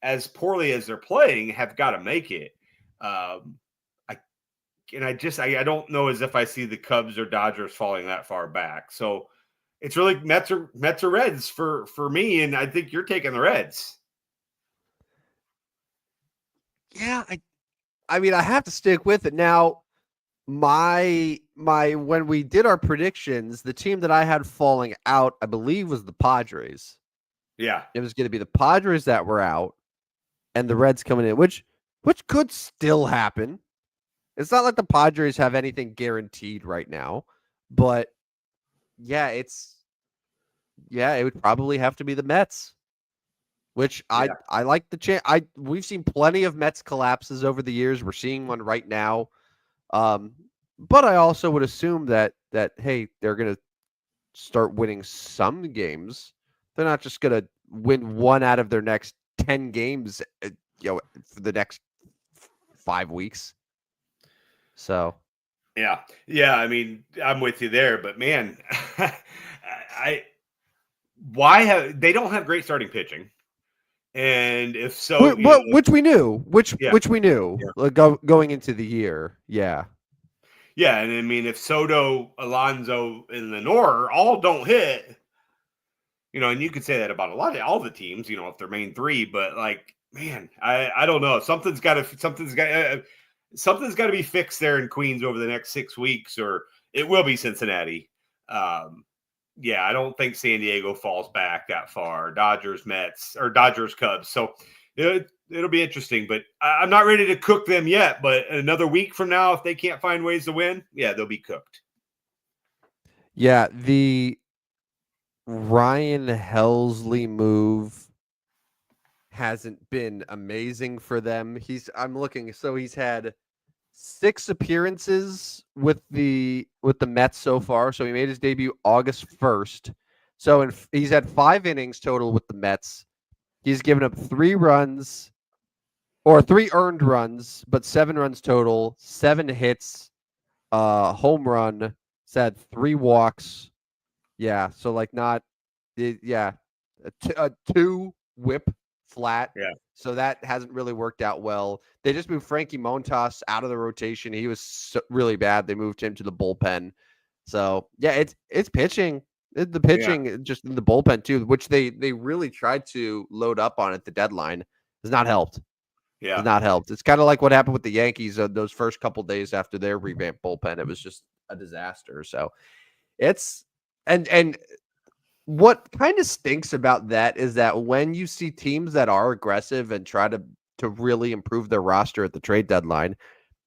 as poorly as they're playing, have got to make it. I don't know as if I see the Cubs or Dodgers falling that far back. So it's really Mets or Reds for me, and I think you're taking the Reds. Yeah, I mean, I have to stick with it now. my when we did our predictions, the team that I had falling out, I believe, was the Padres. Yeah. It was going to be the Padres that were out, and the Reds coming in, which could still happen. It's not like the Padres have anything guaranteed right now, but yeah, it would probably have to be the Mets. Which Yeah. I like the chance. We've seen plenty of Mets collapses over the years. We're seeing one right now. But I also would assume that hey, they're gonna start winning some games. They're not just gonna win one out of their next 10 games, for the next 5 weeks. So Yeah. Yeah. I mean, I'm with you there, but man, they don't have great starting pitching. And if so, which we knew, yeah, which we knew yeah, going into the year. Yeah. yeah. And I mean, if Soto, Alonso, and Lenore all don't hit, and you could say that about all the teams, if they're main three, but like, man, I don't know. Something's got to be fixed there in Queens over the next 6 weeks, or it will be Cincinnati. Yeah, I don't think San Diego falls back that far. Dodgers, Mets, or Dodgers, Cubs. So it'll be interesting, but I'm not ready to cook them yet. But another week from now, if they can't find ways to win, yeah, they'll be cooked. Yeah, the Ryan Helsley move hasn't been amazing for them. I'm looking, so he's had 6 appearances with the Mets so far. So he made his debut August 1st. So he's had 5 innings total with the Mets. He's given up 3 runs, or 3 earned runs, but 7 runs total, 7 hits, home run. He's had 3 walks. Yeah, so like not, yeah, a 2 whip flat. Yeah. So that hasn't really worked out well. They just moved Frankie Montas out of the rotation. He was really bad. They moved him to the bullpen. So yeah, it's pitching. The pitching just in the bullpen too, which they really tried to load up on at the deadline, has not helped. Yeah. Has not helped. It's kind of like what happened with the Yankees those first couple days after their revamped bullpen. It was just a disaster. So it's and what kind of stinks about that is that when you see teams that are aggressive and try to really improve their roster at the trade deadline,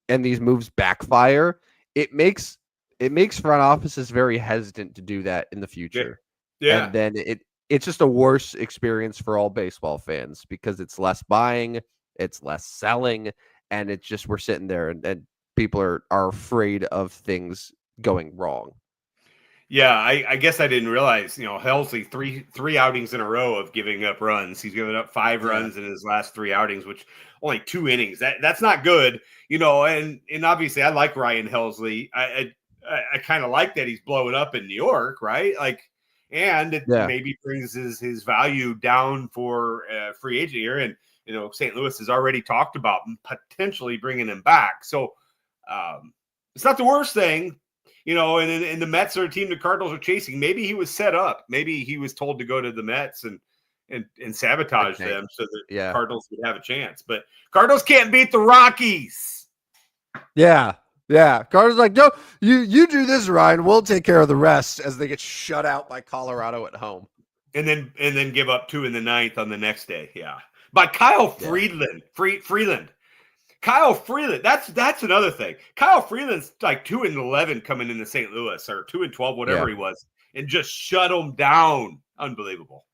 and these moves backfire, it makes front offices very hesitant to do that in the future. Yeah. And then it's just a worse experience for all baseball fans because it's less buying, it's less selling, and it's just we're sitting there and people are afraid of things going wrong. Yeah, I guess I didn't realize, Helsley three outings in a row of giving up runs. He's given up 5 runs in his last 3 outings, which only 2 innings. That's not good, and obviously I like Ryan Helsley. I kind of like that he's blowing up in New York, right? Like, and it maybe brings his value down for free agent here. And St. Louis has already talked about potentially bringing him back. So it's not the worst thing. And the Mets are a team the Cardinals are chasing. Maybe he was set up. Maybe he was told to go to the Mets and sabotage them so that Cardinals would have a chance. But Cardinals can't beat the Rockies. Yeah. Yeah. Cardinals like, no, you do this, Ryan. We'll take care of the rest as they get shut out by Colorado at home. And then give up 2 in the 9th on the next day. Yeah. By Kyle Freeland. Freeland. Kyle Freeland, that's another thing. Kyle Freeland's like 2-11 coming into St. Louis, or 2-12, whatever he was, and just shut him down. Unbelievable.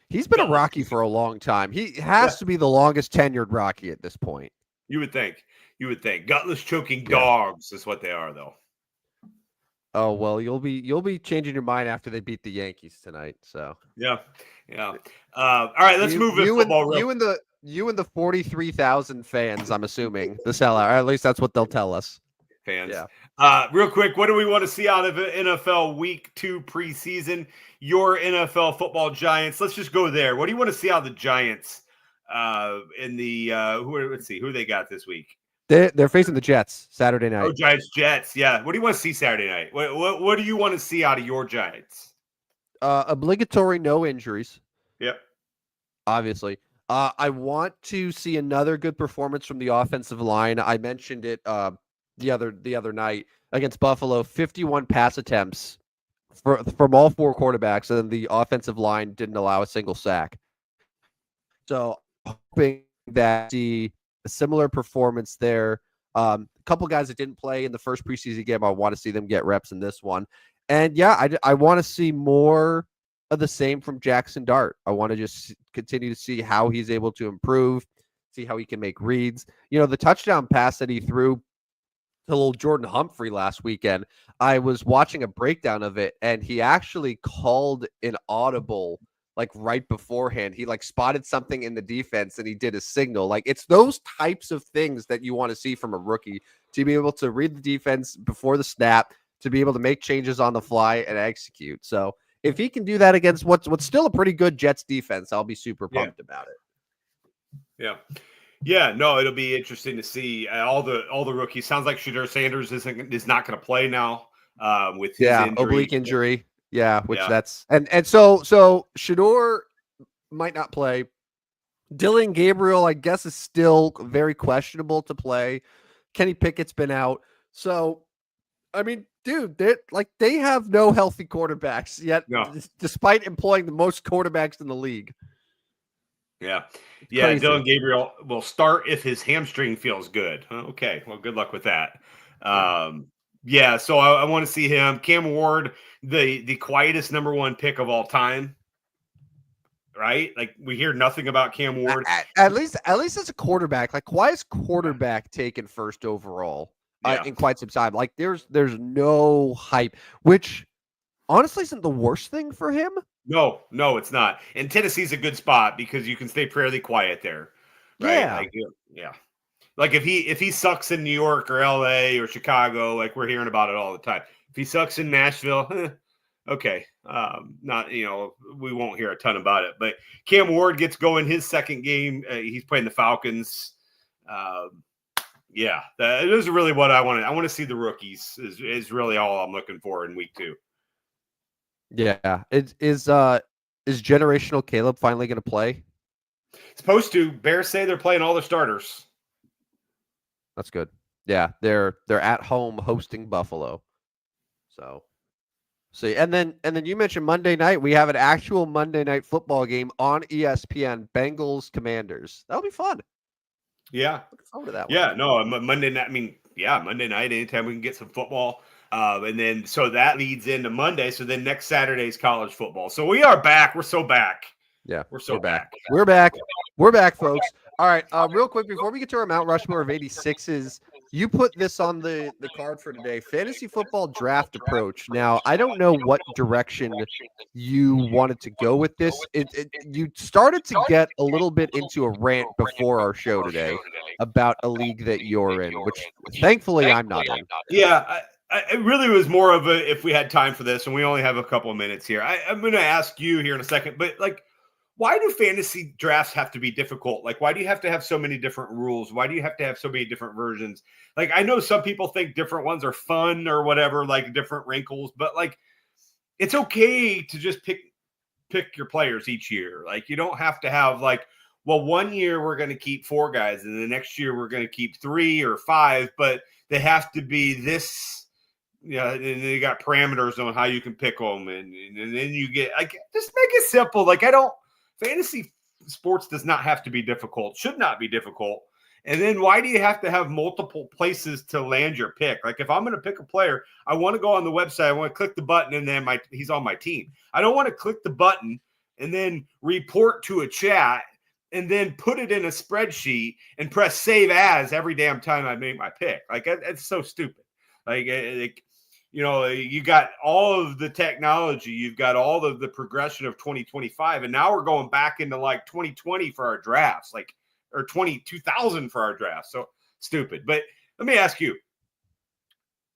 He's been a Rocky for a long time. He has to be the longest tenured Rocky at this point. You would think. Gutless choking dogs is what they are, though. Oh well, you'll be changing your mind after they beat the Yankees tonight. So yeah. All right, let's move in football. You and the 43,000 fans, I'm assuming, the sellout. Or at least that's what they'll tell us. Fans. Yeah. Real quick, what do we want to see out of NFL Week 2 preseason? Your NFL football Giants. Let's just go there. What do you want to see out of the Giants in the let's see, who they got this week? They're facing the Jets Saturday night. Oh, Giants, Jets. Yeah. What do you want to see Saturday night? What do you want to see out of your Giants? Obligatory no injuries. Yep. Obviously. I want to see another good performance from the offensive line. I mentioned it the other night against Buffalo, 51 pass attempts from all four quarterbacks, and the offensive line didn't allow a single sack. So hoping that see a similar performance there. A couple guys that didn't play in the first preseason game, I want to see them get reps in this one. And yeah, I want to see more of the same from Jackson Dart. I want to just continue to see how he's able to improve, see how he can make reads. The touchdown pass that he threw to little Jordan Humphrey last weekend, I was watching a breakdown of it, and he actually called an audible like right beforehand. He like spotted something in the defense and he did a signal. Like, it's those types of things that you want to see from a rookie, to be able to read the defense before the snap, to be able to make changes on the fly and execute. So if he can do that against what's still a pretty good Jets defense, I'll be super pumped about it. Yeah, no, it'll be interesting to see all the rookies. Sounds like Shedeur Sanders is not going to play now with his injury. Oblique injury. Yeah, that's so Shedeur might not play. Dylan Gabriel, I guess, is still very questionable to play. Kenny Pickett's been out. So, I mean, dude, they have no healthy quarterbacks yet, despite employing the most quarterbacks in the league. Yeah. Crazy. Dylan Gabriel will start if his hamstring feels good. Okay, well, good luck with that. So I want to see him. Cam Ward, the quietest number one pick of all time, right? Like, we hear nothing about Cam Ward. At least as a quarterback, like, quietest quarterback taken first overall in quite some time. Like, there's no hype, which honestly isn't the worst thing for him. No, it's not. And Tennessee's a good spot because you can stay fairly quiet there, right? Yeah. Like if he sucks in New York or LA or Chicago, like, we're hearing about it all the time. If he sucks in Nashville, okay, not we won't hear a ton about it. But Cam Ward gets going his second game. He's playing the Falcons. Those are really what I want. I want to see the rookies. Is really all I'm looking for in week 2. Yeah, is generational Caleb finally going to play? Supposed to. Bears say they're playing all their starters. That's good. Yeah, they're at home hosting Buffalo. So, see, and then you mentioned Monday night. We have an actual Monday night football game on ESPN. Bengals Commanders. That'll be fun. Yeah, looking forward to that. Yeah, one. No, Monday night. I mean, Monday night. Anytime we can get some football. And then so that leads into Monday. So then next Saturday is college football. So we are back. We're so back. Yeah, we're back. We're back. We're back, folks. All right. Real quick, before we get to our Mount Rushmore of 86s, you put this on the card for today: fantasy football draft approach. Now, I don't know what direction you wanted to go with this. You started to get a little bit into a rant before our show today about a league that you're in, which thankfully I'm not in. Yeah. It really was more of a, if we had time for this, and we only have a couple of minutes here. I'm going to ask you here in a second, but like, why do fantasy drafts have to be difficult? Like, why do you have to have so many different rules? Why do you have to have so many different versions? Like, I know some people think different ones are fun or whatever, like different wrinkles, but like, it's okay to just pick your players each year. Like, you don't have to have like, well, one year we're going to keep 4 guys, and the next year we're going to keep 3 or 5, but they have to be this. Yeah, and they got parameters on how you can pick them, and then you get, like, just make it simple. Like, fantasy sports does not have to be difficult, should not be difficult. And then why do you have to have multiple places to land your pick? Like, if I'm going to pick a player, I want to go on the website, I want to click the button, and then he's on my team. I don't want to click the button and then report to a chat and then put it in a spreadsheet and press save as every damn time I make my pick. Like, it's so stupid. Like, you got all of the technology, you've got all of the progression of 2025, and now we're going back into like 2020 for our drafts, like, or 2000 for our drafts. So stupid. But let me ask you,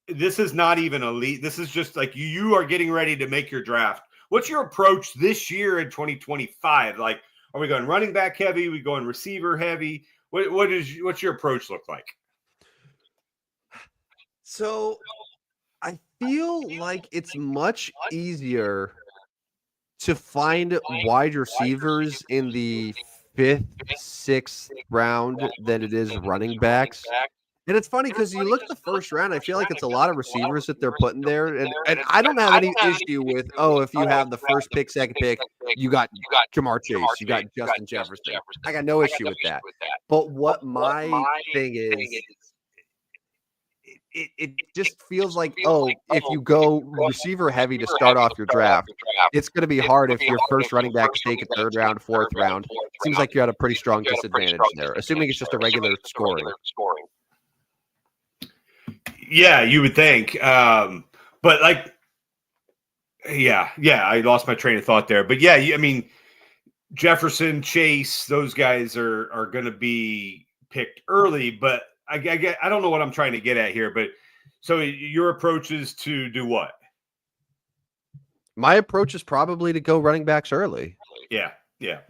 this is not even elite. This is just like you are getting ready to make your draft. What's your approach this year in 2025? Like, are we going running back heavy? Are we going receiver heavy? What's your approach look like? So I feel like it's much easier to find wide receivers in the 5th, 6th round than it is running backs. And it's funny because you look at the first round, I feel like it's a lot of receivers that they're putting there. And I don't have any issue with, if you have the first pick, second pick, you got Jamar Chase, you got Justin Jefferson. I got no issue with that. But what my thing is, it just feels like, if you go receiver heavy to start off your draft, it's going to be hard if your first running back is taken third round, fourth round. Seems like you're at a pretty strong disadvantage there, assuming it's just a regular scoring. Yeah, you would think. But like, yeah, I lost my train of thought there. But yeah, I mean, Jefferson, Chase, those guys are going to be picked early. But I don't know what I'm trying to get at here. But so your approach is to do what? My approach is probably to go running backs early. Yeah,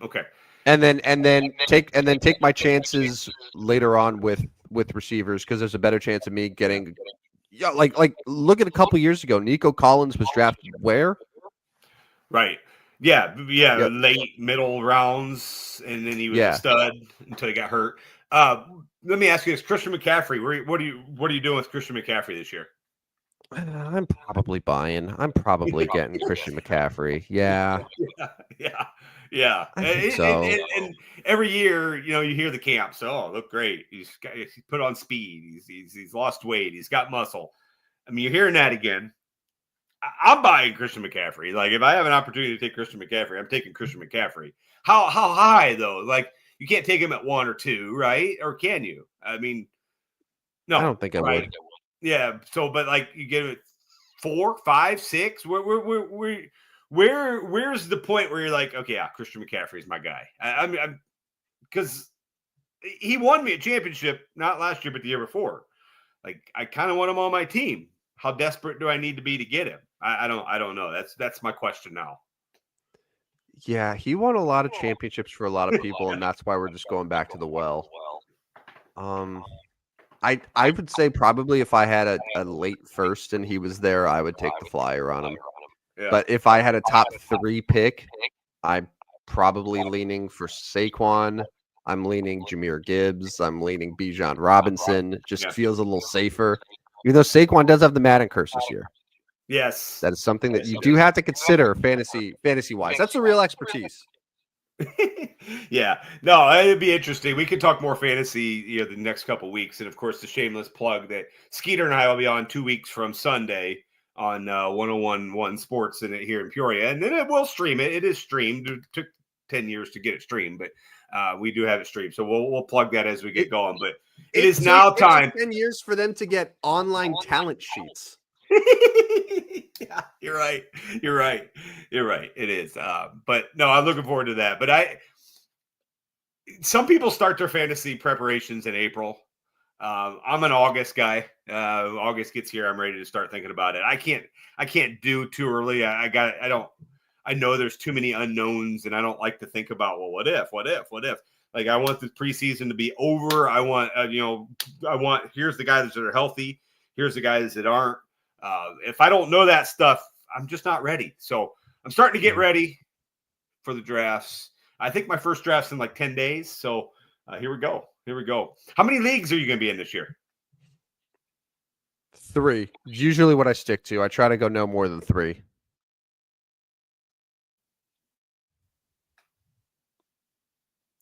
okay. And then take my chances later on with receivers, because there's a better chance of me getting. Yeah, like look at a couple years ago, Nico Collins was drafted where? Right. Yeah, late middle rounds, and then he was a stud until he got hurt. Let me ask you this: Christian McCaffrey. What are you doing with Christian McCaffrey this year? I'm probably buying. I'm probably getting Christian McCaffrey. Yeah. I think so. And every year, you hear the camps. Oh, look great. He's put on speed. He's lost weight. He's got muscle. I mean, you're hearing that again. I'm buying Christian McCaffrey. Like, if I have an opportunity to take Christian McCaffrey, I'm taking Christian McCaffrey. How high though? Like, you can't take him at 1 or 2, right? Or can you? I mean, no, I don't think I would. Yeah. So, but like, you get it 4, 5, 6. Where's the point where you're like, okay, Christian McCaffrey is my guy? I'm because he won me a championship, not last year, but the year before. Like, I kind of want him on my team. How desperate do I need to be to get him? I don't know. That's my question now. Yeah, he won a lot of championships for a lot of people, and that's why we're just going back to the well. I would say probably if I had a late first and he was there, I would take the flyer on him. Yeah. But if I had a top 3 pick, I'm probably leaning for Saquon. I'm leaning Jahmyr Gibbs. I'm leaning Bijan Robinson. Just feels a little safer. Even though Saquon does have the Madden curse this year. Yes. That is something that you do have to consider fantasy-wise. That's a real expertise. Yeah. No, it'd be interesting. We could talk more fantasy, the next couple of weeks. And of course, the shameless plug that Skeeter and I will be on 2 weeks from Sunday on 101.1 Sports here in Peoria. And then we'll stream it. It is streamed. It took 10 years to get it streamed, but we do have it streamed. So we'll plug that as we get going. But it is now time. 10 years for them to get online talent sheets. Yeah, you're right. It is. But no, I'm looking forward to that. But some people start their fantasy preparations in April. I'm an August guy. August gets here, I'm ready to start thinking about it. I can't do too early. I know there's too many unknowns, and I don't like to think about, well, what if? Like, I want the preseason to be over. I want, here's the guys that are healthy. Here's the guys that aren't. If I don't know that stuff, I'm just not ready. So I'm starting to get ready for the drafts. I think my first draft's in like 10 days. So here we go. How many leagues are you going to be in this year? 3. Usually what I stick to. I try to go no more than 3.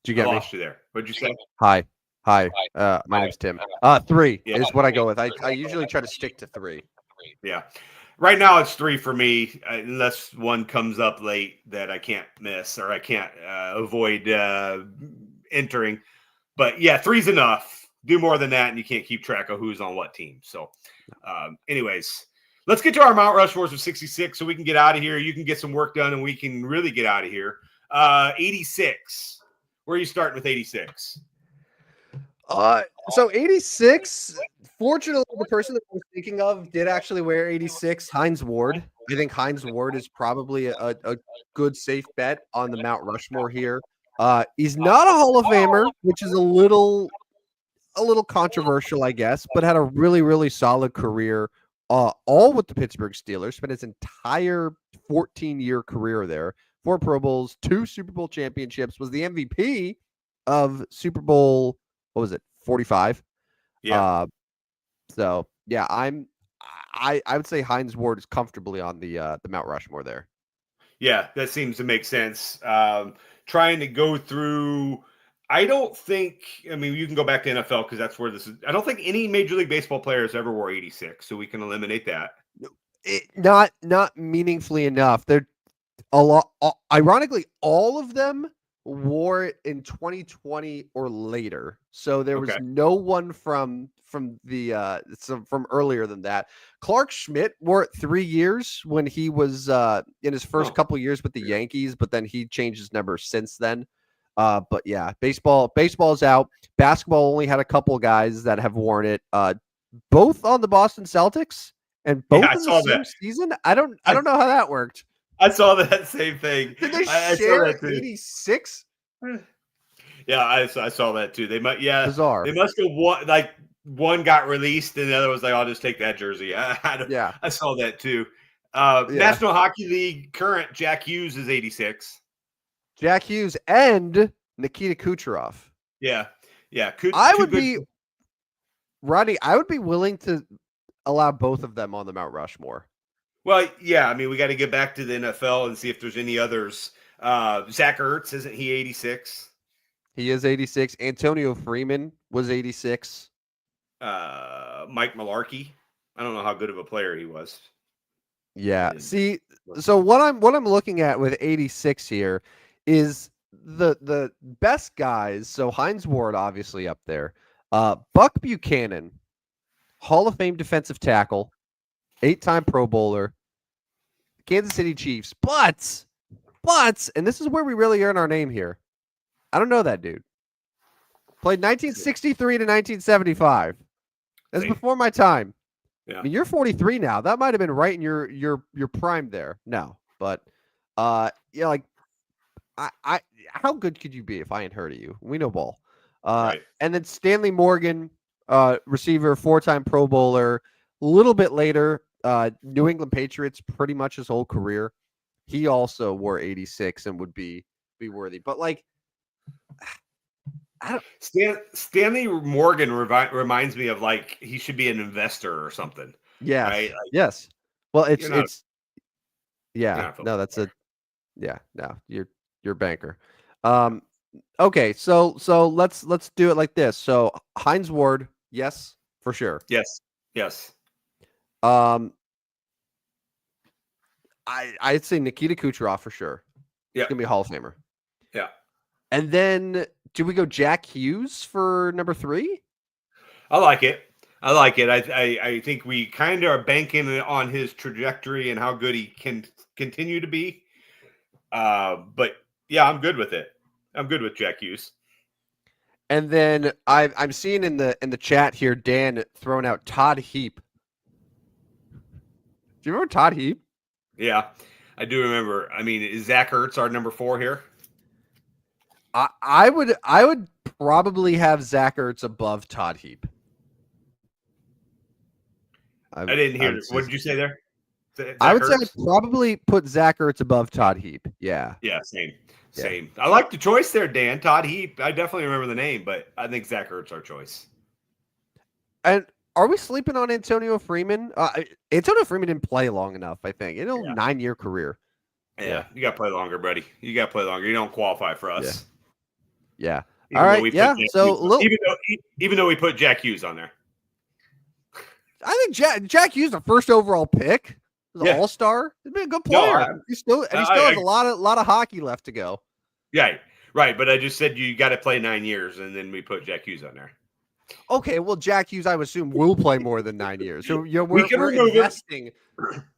Did you get me? I lost you there. What'd you say? Hi. My name's Tim. 3 is what I go with. I usually try to stick to 3. Yeah. Right now it's 3 for me, unless one comes up late that I can't miss or I can't avoid entering. But yeah, 3's enough. Do more than that, and you can't keep track of who's on what team. So, anyways, let's get to our Mount Rushmores of 66 so we can get out of here. You can get some work done, and we can really get out of here. 86. Where are you starting with 86? So 86, fortunately, the person that I was thinking of did actually wear 86, Hines Ward. I think Hines Ward is probably a good, safe bet on the Mount Rushmore here. He's not a Hall of Famer, which is a little controversial, I guess, but had a really, really solid career, all with the Pittsburgh Steelers. Spent his entire 14-year career there. 4 Pro Bowls, 2 Super Bowl championships, was the MVP of Super Bowl, what was it, 45? Yeah. So yeah, I would say Hines Ward is comfortably on the Mount Rushmore there. Yeah, that seems to make sense. Trying to go through, I don't think. I mean, you can go back to NFL because that's where this is. I don't think any Major League Baseball players ever wore 86, so we can eliminate that. Not meaningfully enough. They're a lot. Ironically, all of them wore it in 2020 or later. So there was Okay. no one from from earlier than that. Clark Schmidt wore it 3 years when he was in his first Oh, couple years with the yeah. Yankees, but then he changed his number since then. But yeah, baseball's out. Basketball only had a couple guys that have worn it. Both on the Boston Celtics and Yeah, both I in the saw same that. season. I don't I, know how that worked. I saw that same thing. Did they I saw share that too. 86? Yeah, I saw that too. They might. Yeah, Bizarre. they must have one. Like one got released, and the other was like, "I'll just take that jersey." Yeah. I saw that too. Yeah. National Hockey League current Jack Hughes is 86. Jack Hughes and Nikita Kucherov. Yeah, yeah. I Two would good. be Rodney, I would be willing to allow both of them on the Mount Rushmore. Well, yeah. I mean, we got to get back to the NFL and see if there's any others. Zach Ertz, isn't he 86? He is 86. Antonio Freeman was 86. Mike Malarkey. I don't know how good of a player he was. Yeah. See, so what I'm looking at with 86 here is the best guys. So Hines Ward obviously up there. Buck Buchanan, Hall of Fame defensive tackle, 8-time Pro Bowler, Kansas City Chiefs. But, and this is where we really earn our name here. I don't know that dude. Played 1963 to 1975. That's before my time. Yeah. I mean, you're 43 now. That might have been right in your prime there. No, but yeah, like I how good could you be if I ain't heard of you? We know ball. Right. And then Stanley Morgan, receiver, 4-time Pro Bowler. A little bit later, New England Patriots, pretty much his whole career. He also wore 86 and would be worthy. But like, Stanley Morgan reminds me of like he should be an investor or something. yeah, Right? Like, yes. Well, it's you're not no, that's a no, you're a banker. Okay, so let's do it like this. So Hines Ward, yes, for sure. Yes. Yes. I'd say Nikita Kucherov for sure. Yeah. He's gonna be a Hall of Famer. Yeah. And then do we go Jack Hughes for number 3? I like it. I think we kind of are banking on his trajectory and how good he can continue to be. But yeah, I'm good with it. I'm good with Jack Hughes. And then I'm seeing in the chat here Dan throwing out Todd Heap. Do you remember Todd Heap? Yeah, I do remember. I mean, is Zach Ertz our number 4 here? I would probably have Zach Ertz above Todd Heap. I didn't hear. What did you say there? I would say I'd probably put Zach Ertz above Todd Heap. Yeah. Yeah, same. I like the choice there, Dan. Todd Heap. I definitely remember the name, but I think Zach Ertz our choice. And are we sleeping on Antonio Freeman? Antonio Freeman didn't play long enough, I think. In a 9-year career. Yeah, you got to play longer, buddy. You got to play longer. You don't qualify for us. Yeah. All right. Yeah. So even though we put Jack Hughes on there, I think Jack Hughes, the first overall pick, was an all-star. He's been a good player. He still has a lot of hockey left to go. Yeah, right. But I just said you got to play 9 years, and then we put Jack Hughes on there. Okay, well, Jack Hughes, I would assume, will play more than 9 years. So we're investing.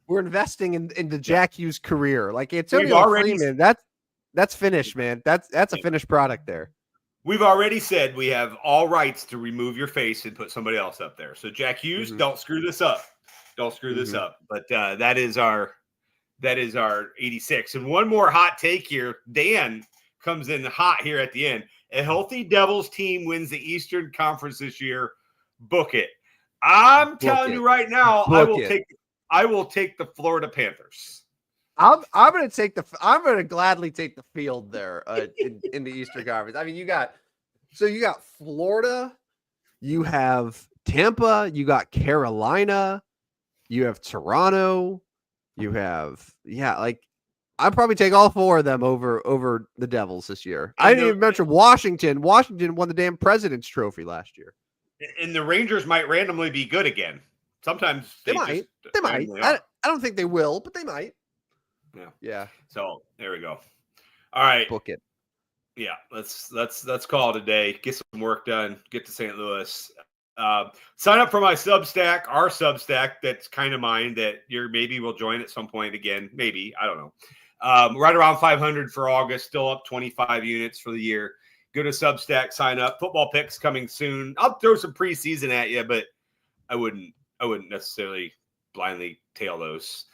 We're investing in the Jack Hughes career. Like Antonio Freeman, that's finished, man. That's a finished product there. We've already said we have all rights to remove your face and put somebody else up there. So Jack Hughes, don't screw this up. Don't screw this up. But that is our 86. And one more hot take here. Dan comes in hot here at the end. A healthy Devils team wins the Eastern Conference this year. Book it. I'm telling you right now, I will take the Florida Panthers. I'm gonna gladly take the field there in the Eastern Conference. I mean, you got Florida, you have Tampa, you got Carolina, you have Toronto, you have I'd probably take all 4 of them over the Devils this year. I didn't even mention Washington. Washington won the damn President's Trophy last year. And the Rangers might randomly be good again. Sometimes they might. They might. I don't think they will, but they might. Yeah. So there we go. All right. Book it. Yeah. Let's call it a day. Get some work done. Get to St. Louis. Sign up for my Substack, our Substack. That's kind of mine. That maybe will join at some point again. Maybe, I don't know. Right around 500 for August. Still up 25 units for the year. Go to Substack. Sign up. Football picks coming soon. I'll throw some preseason at you, but I wouldn't necessarily blindly tail those.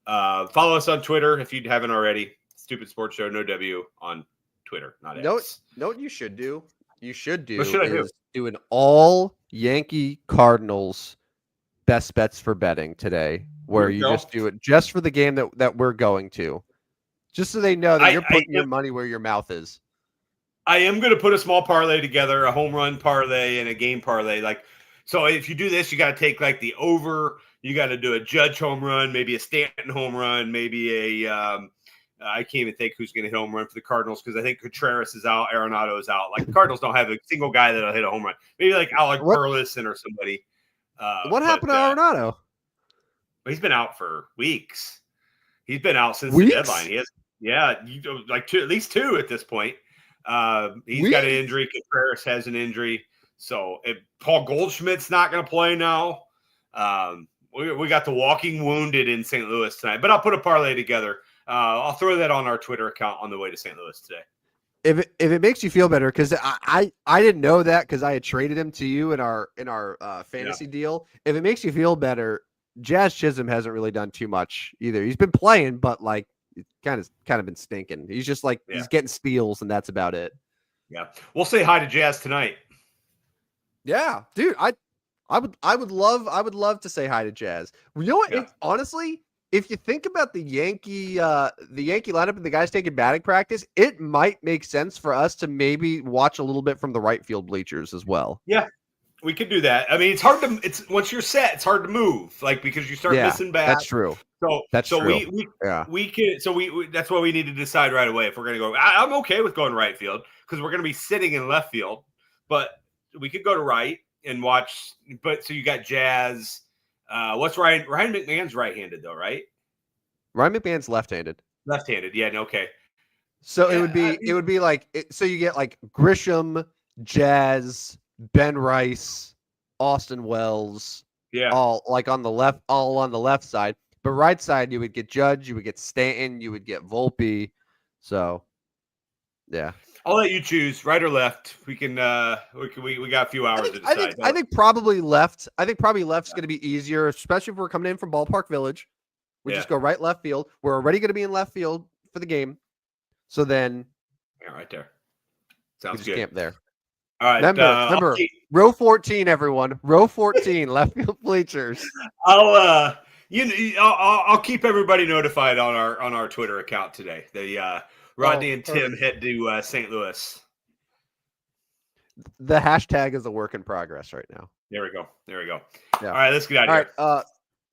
Follow us on Twitter if you haven't already. Stupid Sports Show, no W on Twitter, not X. Know what you should do? You should do what should I do an all Yankee Cardinals best bets for betting today, where you just do it just for the game that we're going to, just so they know that you're putting your money where your mouth is. I am going to put a small parlay together, a home run parlay and a game parlay. So if you do this, you got to take the over. You got to do a Judge home run, maybe a Stanton home run, maybe I can't even think who's going to hit a home run for the Cardinals because I think Contreras is out, Arenado is out. The Cardinals don't have a single guy that'll hit a home run. Maybe Alec Burleson or somebody. What happened to Arenado? He's been out for weeks. He's been out since the deadline. He has, at least 2 at this point. He's got an injury. Contreras has an injury. So Paul Goldschmidt's not going to play now. We got the walking wounded in St. Louis tonight, but I'll put a parlay together. I'll throw that on our Twitter account on the way to St. Louis today. If it makes you feel better, because I didn't know that because I had traded him to you in our fantasy deal. If it makes you feel better, Jazz Chisholm hasn't really done too much either. He's been playing, but it's kind of been stinking. He's just he's getting steals, and that's about it. Yeah, we'll say hi to Jazz tonight. Yeah, dude, I would love to say hi to Jazz. You know what? Yeah. Honestly, if you think about the Yankee lineup and the guys taking batting practice, it might make sense for us to maybe watch a little bit from the right field bleachers as well. Yeah, we could do that. I mean, it's hard to. Once you're set, it's hard to move. Because you start missing bats. That's true. That's true. We can. So we that's what we need to decide right away if we're going to go. I'm okay with going right field because we're going to be sitting in left field, but we could go to right and watch. But so you got Jazz. What's Ryan McMahon's right-handed though, right? Ryan McMahon's left-handed. Left-handed, yeah. Okay. So it would be so you get Grisham, Jazz, Ben Rice, Austin Wells, all on the left side. But right side, you would get Judge, you would get Stanton, you would get Volpe. So, yeah. I'll let you choose, right or left. We can. We got a few hours to decide. I think probably left. I think probably left's going to be easier, especially if we're coming in from Ballpark Village. We just go right left field. We're already going to be in left field for the game, so then. Yeah, right there. Sounds good. Camp there. All right. Remember, row 14, everyone. Row 14, left field bleachers. I'll keep everybody notified on our Twitter account today. Rodney and Tim head to St. Louis. The hashtag is a work in progress right now. There we go. Yeah. All right, let's get out of here. All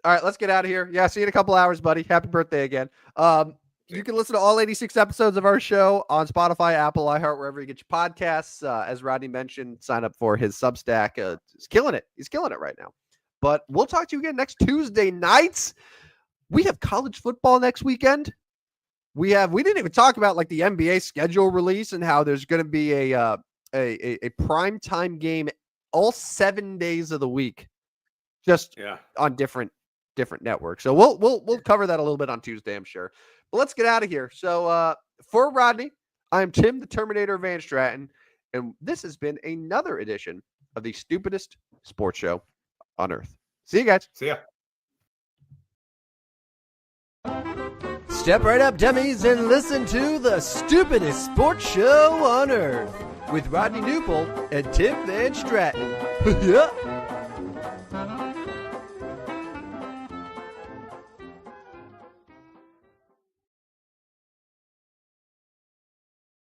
right, let's get out of here. Yeah, see you in a couple hours, buddy. Happy birthday again. You can listen to all 86 episodes of our show on Spotify, Apple, iHeart, wherever you get your podcasts. As Rodney mentioned, sign up for his Substack. He's killing it. He's killing it right now. But we'll talk to you again next Tuesday nights. We have college football next weekend. We didn't even talk about the NBA schedule release and how there's going to be a primetime game all 7 days of the week, just on different networks. So we'll cover that a little bit on Tuesday, I'm sure. But let's get out of here. So for Rodney, I'm Tim, the Terminator Van Stratton, and this has been another edition of the Stupidest Sports Show on Earth. See you guys. See ya. Step right up, dummies, and listen to the Stupidest Sports Show on Earth with Rodney Newpole and Tim Van Stratton.